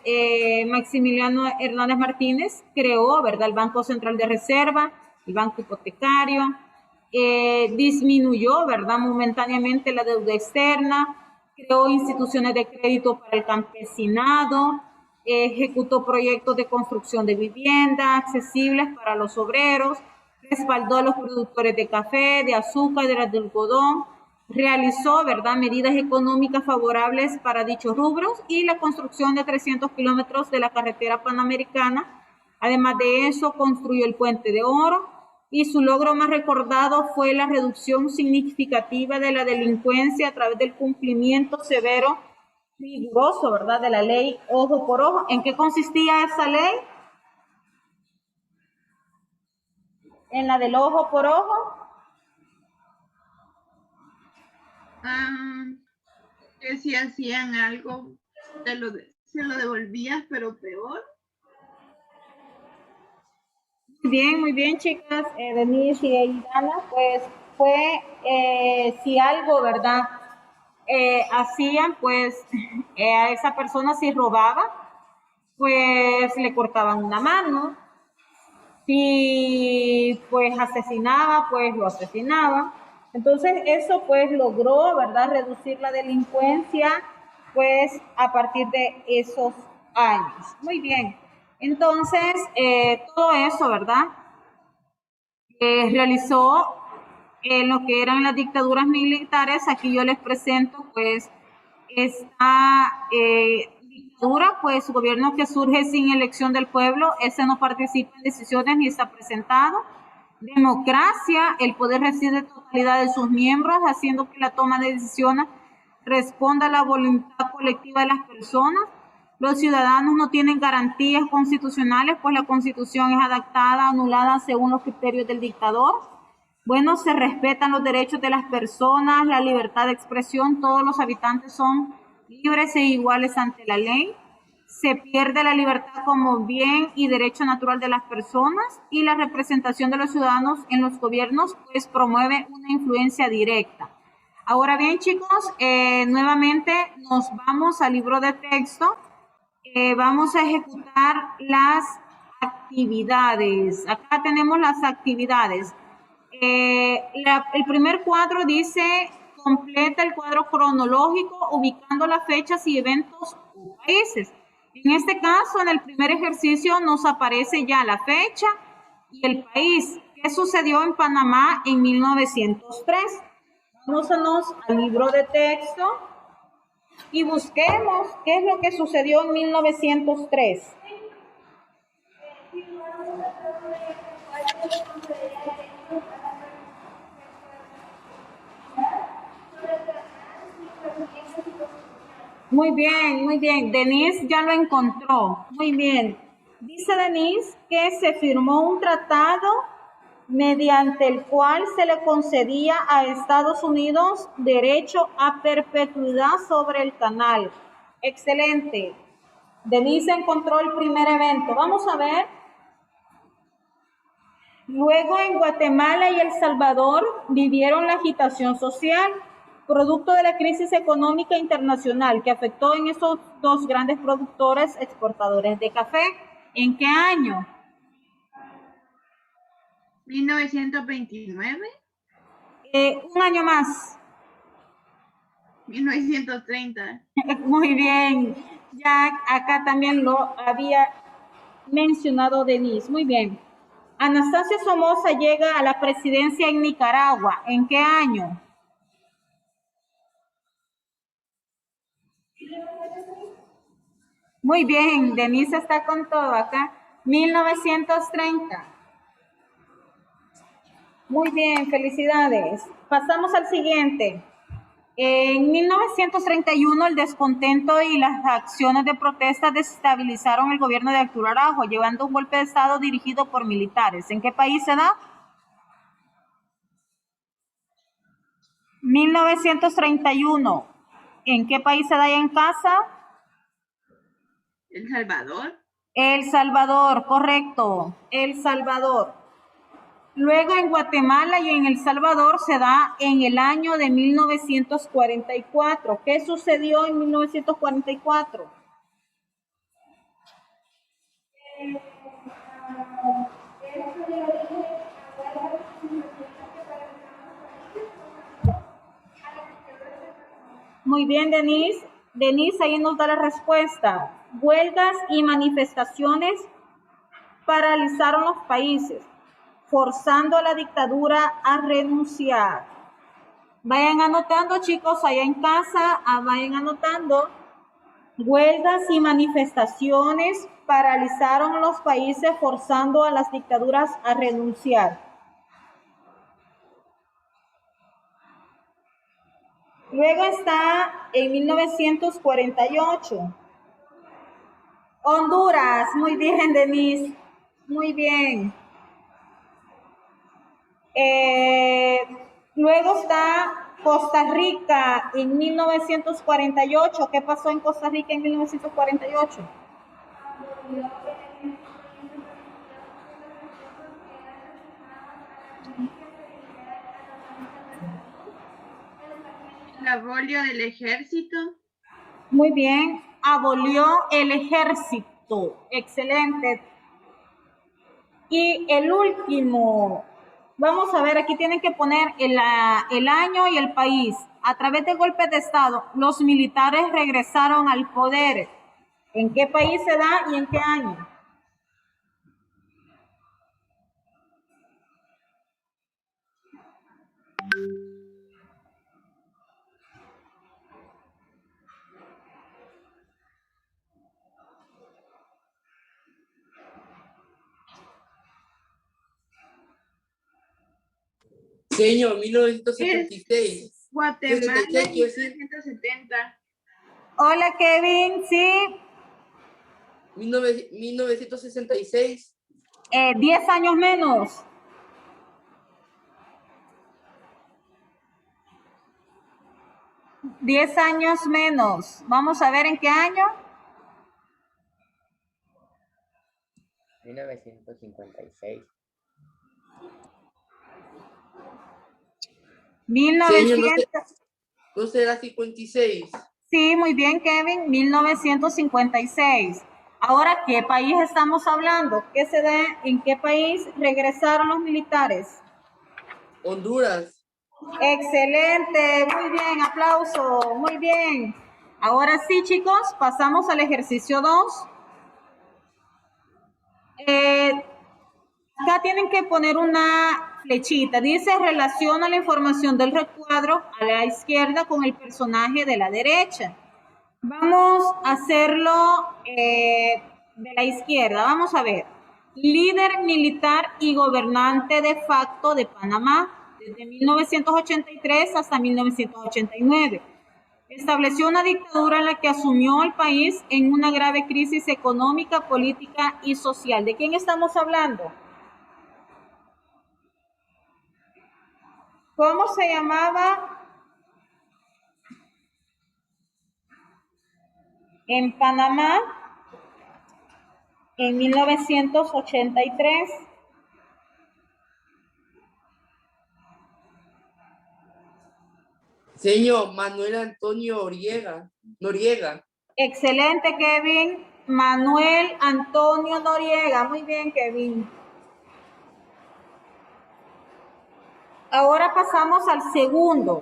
Maximiliano Hernández Martínez creó, ¿verdad? El Banco Central de Reserva, el Banco Hipotecario, disminuyó, ¿verdad? Momentáneamente la deuda externa, creó instituciones de crédito para el campesinado, ejecutó proyectos de construcción de vivienda accesibles para los obreros, respaldó a los productores de café, de azúcar, de algodón, realizó, ¿verdad?, medidas económicas favorables para dichos rubros y la construcción de 300 kilómetros de la carretera panamericana. Además de eso, construyó el Puente de Oro y su logro más recordado fue la reducción significativa de la delincuencia a través del cumplimiento severo, riguroso, ¿verdad?, de la ley ojo por ojo. ¿En qué consistía esa ley? En la del ojo por ojo. Que si hacían algo, se lo devolvías, pero peor. Muy bien, chicas. Denise y Dana, pues fue, si algo, ¿verdad? Hacían, pues a esa persona si robaba, pues le cortaban una mano. Si pues asesinaba, pues lo asesinaban. Entonces eso pues logró, ¿verdad?, reducir la delincuencia pues a partir de esos años. Muy bien. Entonces, todo eso, ¿verdad?, realizó lo que eran las dictaduras militares. Aquí yo les presento pues esta dictadura, pues su gobierno que surge sin elección del pueblo, ese no participa en decisiones ni está presentado. Democracia, el poder reside en totalidad de sus miembros, haciendo que la toma de decisiones responda a la voluntad colectiva de las personas. Los ciudadanos no tienen garantías constitucionales, pues la Constitución es adaptada, anulada según los criterios del dictador. Bueno, se respetan los derechos de las personas, la libertad de expresión, todos los habitantes son libres e iguales ante la ley. Se pierde la libertad como bien y derecho natural de las personas y la representación de los ciudadanos en los gobiernos pues promueve una influencia directa. Ahora bien, chicos, nuevamente nos vamos al libro de texto. Vamos a ejecutar las actividades. Acá tenemos las actividades. El primer cuadro dice, completa el cuadro cronológico ubicando las fechas y eventos o países. En este caso, en el primer ejercicio nos aparece ya la fecha y el país. ¿Qué sucedió en Panamá en 1903? Vámonos al libro de texto y busquemos qué es lo que sucedió en 1903. Muy bien. Denise ya lo encontró. Muy bien. Dice Denise que se firmó un tratado mediante el cual se le concedía a Estados Unidos derecho a perpetuidad sobre el canal. Excelente. Denise encontró el primer evento. Vamos a ver. Luego en Guatemala y El Salvador vivieron la agitación social, producto de la crisis económica internacional que afectó en esos dos grandes productores exportadores de café. ¿En qué año? 1929. Un año más. 1930. Muy bien. Ya acá también lo había mencionado Denise. Muy bien. Anastasio Somoza llega a la presidencia en Nicaragua. ¿En qué año? Muy bien, Denise está con todo acá. 1930. Muy bien, felicidades. Pasamos al siguiente. En 1931 el descontento y las acciones de protesta desestabilizaron el gobierno de Arturo Araujo, llevando un golpe de estado dirigido por militares. ¿En qué país se da? 1931. ¿En qué país se da ahí en casa? El Salvador. El Salvador, correcto. El Salvador. Luego en Guatemala y en El Salvador se da en el año de 1944. ¿Qué sucedió en 1944? Muy bien, Denise. Denise, ahí nos da la respuesta. Huelgas y manifestaciones paralizaron los países, forzando a la dictadura a renunciar. Vayan anotando, chicos, allá en casa, vayan anotando. Huelgas y manifestaciones paralizaron los países, forzando a las dictaduras a renunciar. Luego está en 1948. Honduras, muy bien, Denise, muy bien. Luego está Costa Rica en 1948. ¿Qué pasó en Costa Rica en 1948? El abolio del ejército. Muy bien, abolió el ejército. Excelente. Y el último, vamos a ver, aquí tienen que poner el año y el país. A través de golpes de Estado, los militares regresaron al poder. ¿En qué país se da y en qué año? Señor, 1976. Guatemala 76, en quiero decir, 1970. Hola, Kevin, sí, 1966. 10 años menos. Diez años menos. Vamos a ver en qué año. 1956. Señor, 1900. no será 56. Sí, muy bien, Kevin, 1956. Ahora, ¿qué país estamos hablando? ¿Qué se da? ¿En qué país regresaron los militares? Honduras. Excelente, muy bien, aplauso, muy bien. Ahora sí, chicos, pasamos al ejercicio 2. Acá tienen que poner una flechita. Dice, relaciona la información del recuadro a la izquierda con el personaje de la derecha. Vamos a hacerlo de la izquierda. Vamos a ver. Líder militar y gobernante de facto de Panamá desde 1983 hasta 1989. Estableció una dictadura en la que asumió el país en una grave crisis económica, política y social. ¿De quién estamos hablando? ¿Cómo se llamaba en Panamá en 1983? Señor, Manuel Antonio Noriega. Excelente, Kevin. Manuel Antonio Noriega. Muy bien, Kevin. Ahora pasamos al segundo.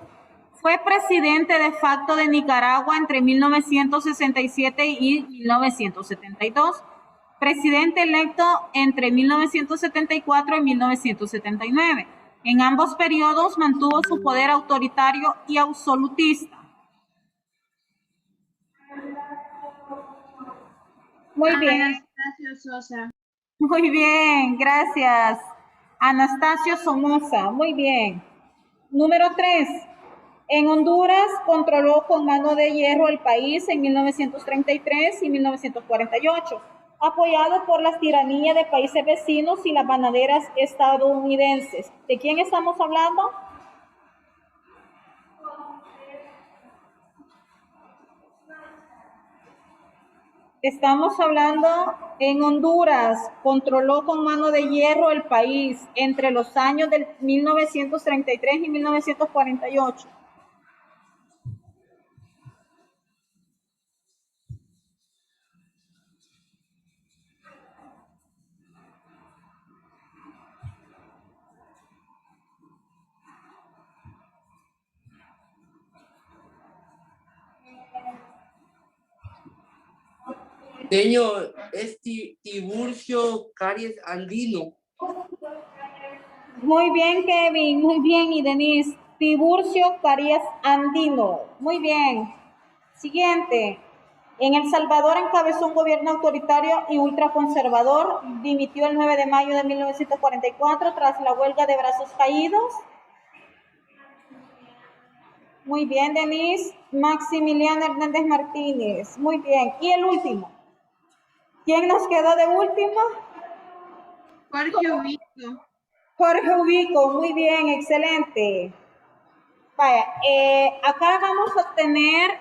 Fue presidente de facto de Nicaragua entre 1967 y 1972. Presidente electo entre 1974 y 1979. En ambos periodos mantuvo su poder autoritario y absolutista. Muy bien. Anastasio Sosa. Muy bien, gracias. Anastasio Somoza, muy bien. Número 3. En Honduras controló con mano de hierro el país en 1933 y 1948, apoyado por las tiranías de países vecinos y las banaderas estadounidenses. ¿De quién estamos hablando? Estamos hablando en Honduras, controló con mano de hierro el país entre los años del 1933 y 1948. Señor, es Tiburcio Caries Andino. Muy bien, Kevin, muy bien, y Denise. Tiburcio Caries Andino. Muy bien. Siguiente. En El Salvador encabezó un gobierno autoritario y ultraconservador. Dimitió el 9 de mayo de 1944 tras la huelga de brazos caídos. Muy bien, Denise. Maximiliano Hernández Martínez. Muy bien. Y el último. ¿Quién nos quedó de último? Jorge Ubico. Jorge Ubico. Muy bien, excelente. Vaya, acá vamos a tener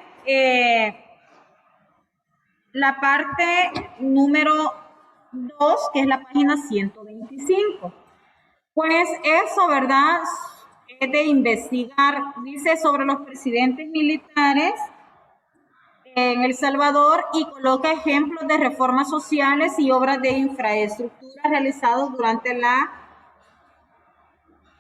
la parte número 2, que es la página 125. Pues eso, ¿verdad? Es de investigar. Dice sobre los presidentes militares en El Salvador y coloca ejemplos de reformas sociales y obras de infraestructura realizados durante la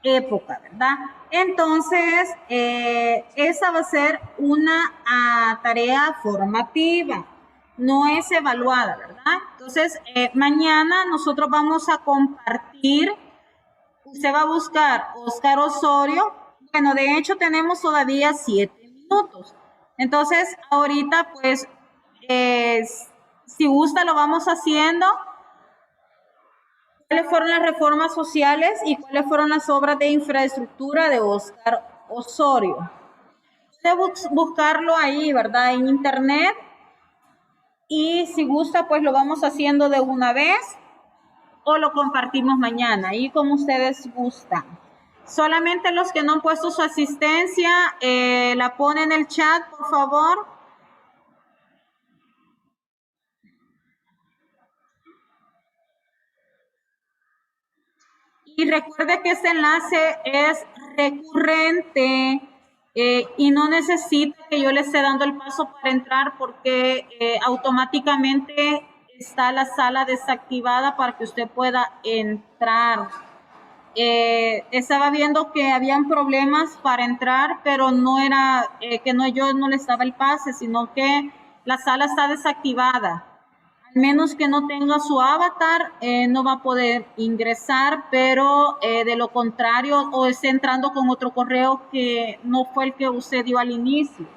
época, ¿verdad? Entonces, esa va a ser una tarea formativa, no es evaluada, ¿verdad? Entonces, mañana nosotros vamos a compartir, usted va a buscar Óscar Osorio, bueno, de hecho tenemos todavía 7 minutos, entonces ahorita pues, si gusta lo vamos haciendo. ¿Cuáles fueron las reformas sociales y cuáles fueron las obras de infraestructura de Óscar Osorio? Puede buscarlo ahí, ¿verdad? En internet. Y si gusta, pues lo vamos haciendo de una vez o lo compartimos mañana, ahí como ustedes gustan. Solamente los que no han puesto su asistencia, la ponen en el chat, por favor. Y recuerde que este enlace es recurrente y no necesita que yo le esté dando el paso para entrar porque automáticamente está la sala desactivada para que usted pueda entrar. Estaba viendo que habían problemas para entrar, pero no era que no, yo no les daba el pase, sino que la sala está desactivada. Al menos que no tenga su avatar, no va a poder ingresar, pero de lo contrario, o esté entrando con otro correo que no fue el que usted dio al inicio.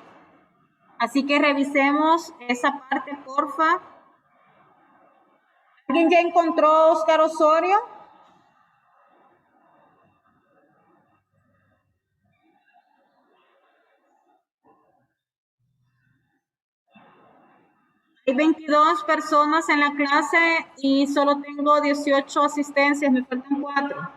Así que revisemos esa parte, porfa. ¿Alguien ya encontró a Óscar Osorio? Hay 22 personas en la clase y solo tengo 18 asistencias, me faltan 4.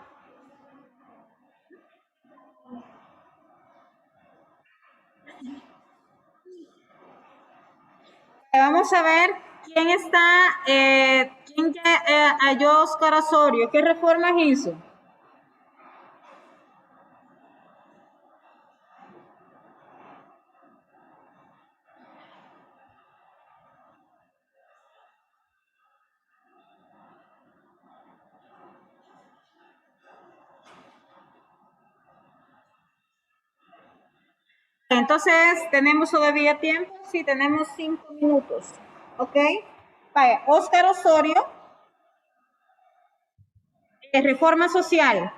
Vamos a ver quién está, quién ya halló a Óscar Osorio, qué reformas hizo. Entonces, ¿tenemos todavía tiempo? Sí, tenemos 5 minutos. ¿Ok? Vaya, Óscar Osorio, reforma social.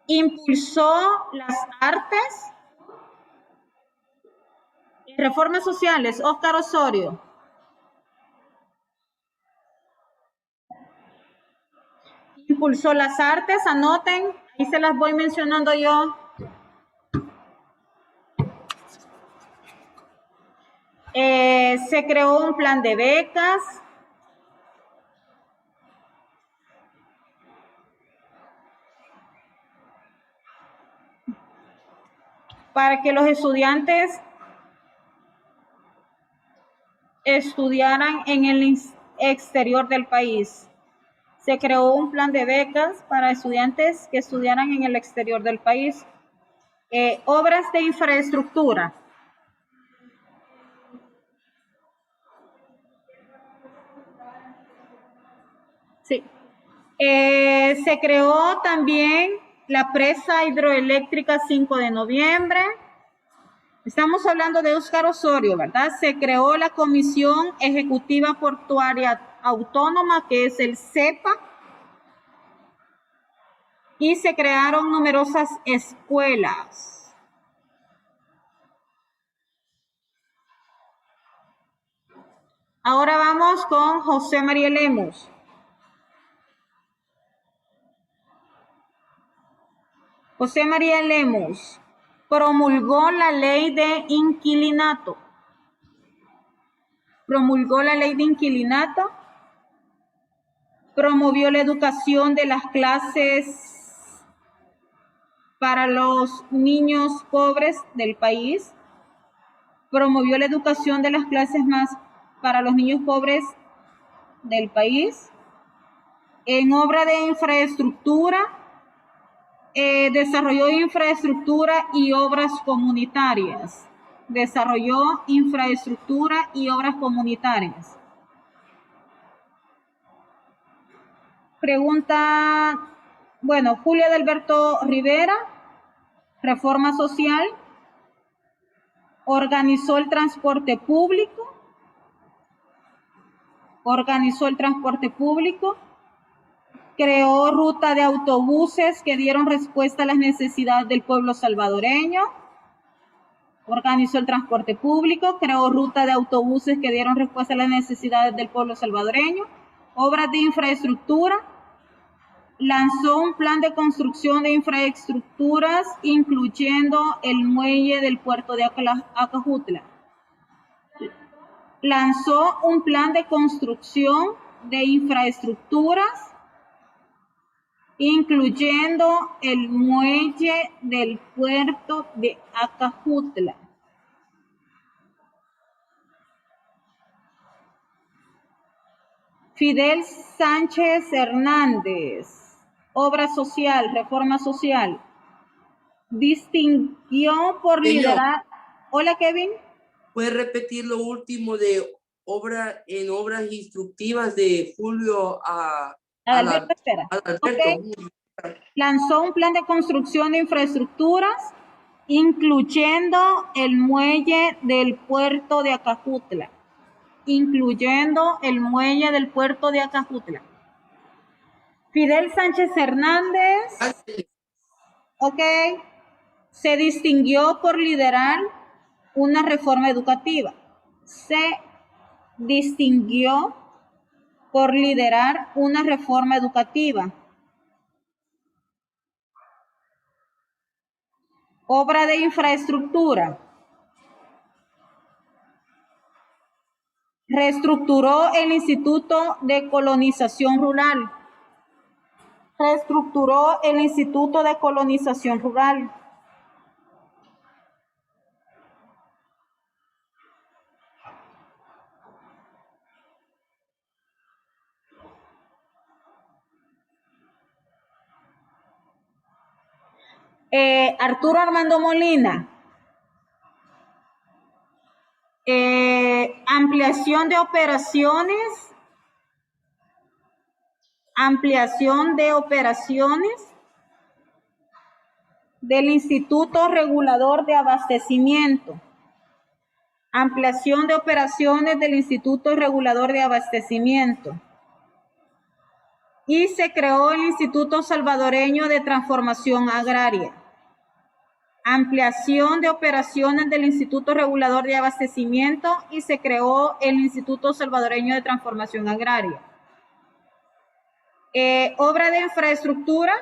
Impulsó las artes. Reformas sociales, Óscar Osorio. Impulsó las artes, anoten, ahí se las voy mencionando yo. Se creó un plan de becas. Para que los estudiantes estudiaran en el exterior del país. Se creó un plan de becas para estudiantes que estudiaran en el exterior del país. Obras de infraestructura. Sí. Se creó también la presa hidroeléctrica 5 de noviembre. Estamos hablando de Óscar Osorio, ¿verdad? Se creó la Comisión Ejecutiva Portuaria Autónoma, que es el CEPA, y se crearon numerosas escuelas. Ahora vamos con José María Lemus. José María Lemus promulgó la ley de inquilinato. Promulgó la ley de inquilinato, promovió la educación de las clases para los niños pobres del país, promovió la educación de las clases más para los niños pobres del país. En obra de infraestructura, desarrolló infraestructura y obras comunitarias. Desarrolló infraestructura y obras comunitarias. Pregunta, bueno, Julia de Alberto Rivera, reforma social, organizó el transporte público, creó ruta de autobuses que dieron respuesta a las necesidades del pueblo salvadoreño, organizó el transporte público, creó ruta de autobuses que dieron respuesta a las necesidades del pueblo salvadoreño, obras de infraestructura, lanzó un plan de construcción de infraestructuras, incluyendo el muelle del puerto de Acajutla. Lanzó un plan de construcción de infraestructuras, incluyendo el muelle del puerto de Acajutla. Fidel Sánchez Hernández, obra social, reforma social. Distinguió por liderar. Hola, Kevin. ¿Puedes repetir lo último de obras instructivas de Julio Adalberto? Okay. Lanzó un plan de construcción de infraestructuras, incluyendo el muelle del puerto de Acajutla. Fidel Sánchez Hernández, se distinguió por liderar una reforma educativa. Obra de infraestructura. Reestructuró el Instituto de Colonización Rural. Arturo Armando Molina. Ampliación de operaciones del Instituto Regulador de Abastecimiento. Y se creó el Instituto Salvadoreño de Transformación Agraria. Ampliación de operaciones del Instituto Regulador de Abastecimiento y se creó el Instituto Salvadoreño de Transformación Agraria. Obra de infraestructura.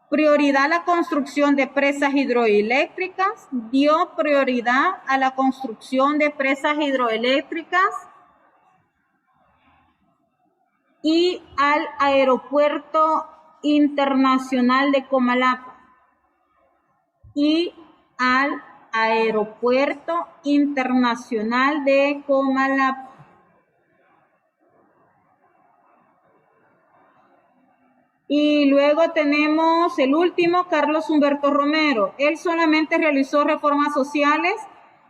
Prioridad a la construcción de presas hidroeléctricas. Dio prioridad a la construcción de presas hidroeléctricas y al Aeropuerto Internacional de Comalapa. Aeropuerto Internacional de Comalapa. Y luego tenemos el último, Carlos Humberto Romero. Él solamente realizó reformas sociales,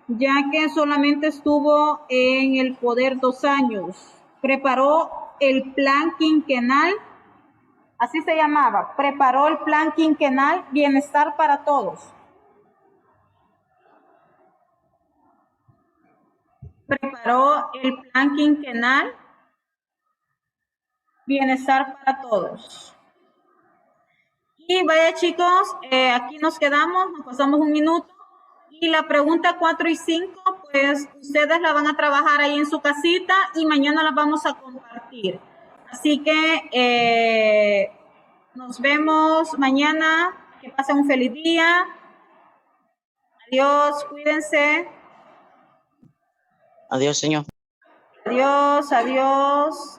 ya que solamente estuvo en el poder 2 años. Preparó el plan quinquenal, así se llamaba, preparó el plan quinquenal Bienestar para Todos. Preparó el plan quinquenal Bienestar para Todos. Y vaya chicos, aquí nos quedamos, nos pasamos un minuto. Y la pregunta 4 y 5, pues ustedes la van a trabajar ahí en su casita y mañana la vamos a compartir. Así que nos vemos mañana. Que pasen un feliz día. Adiós, cuídense. Adiós, señor. Adiós, adiós.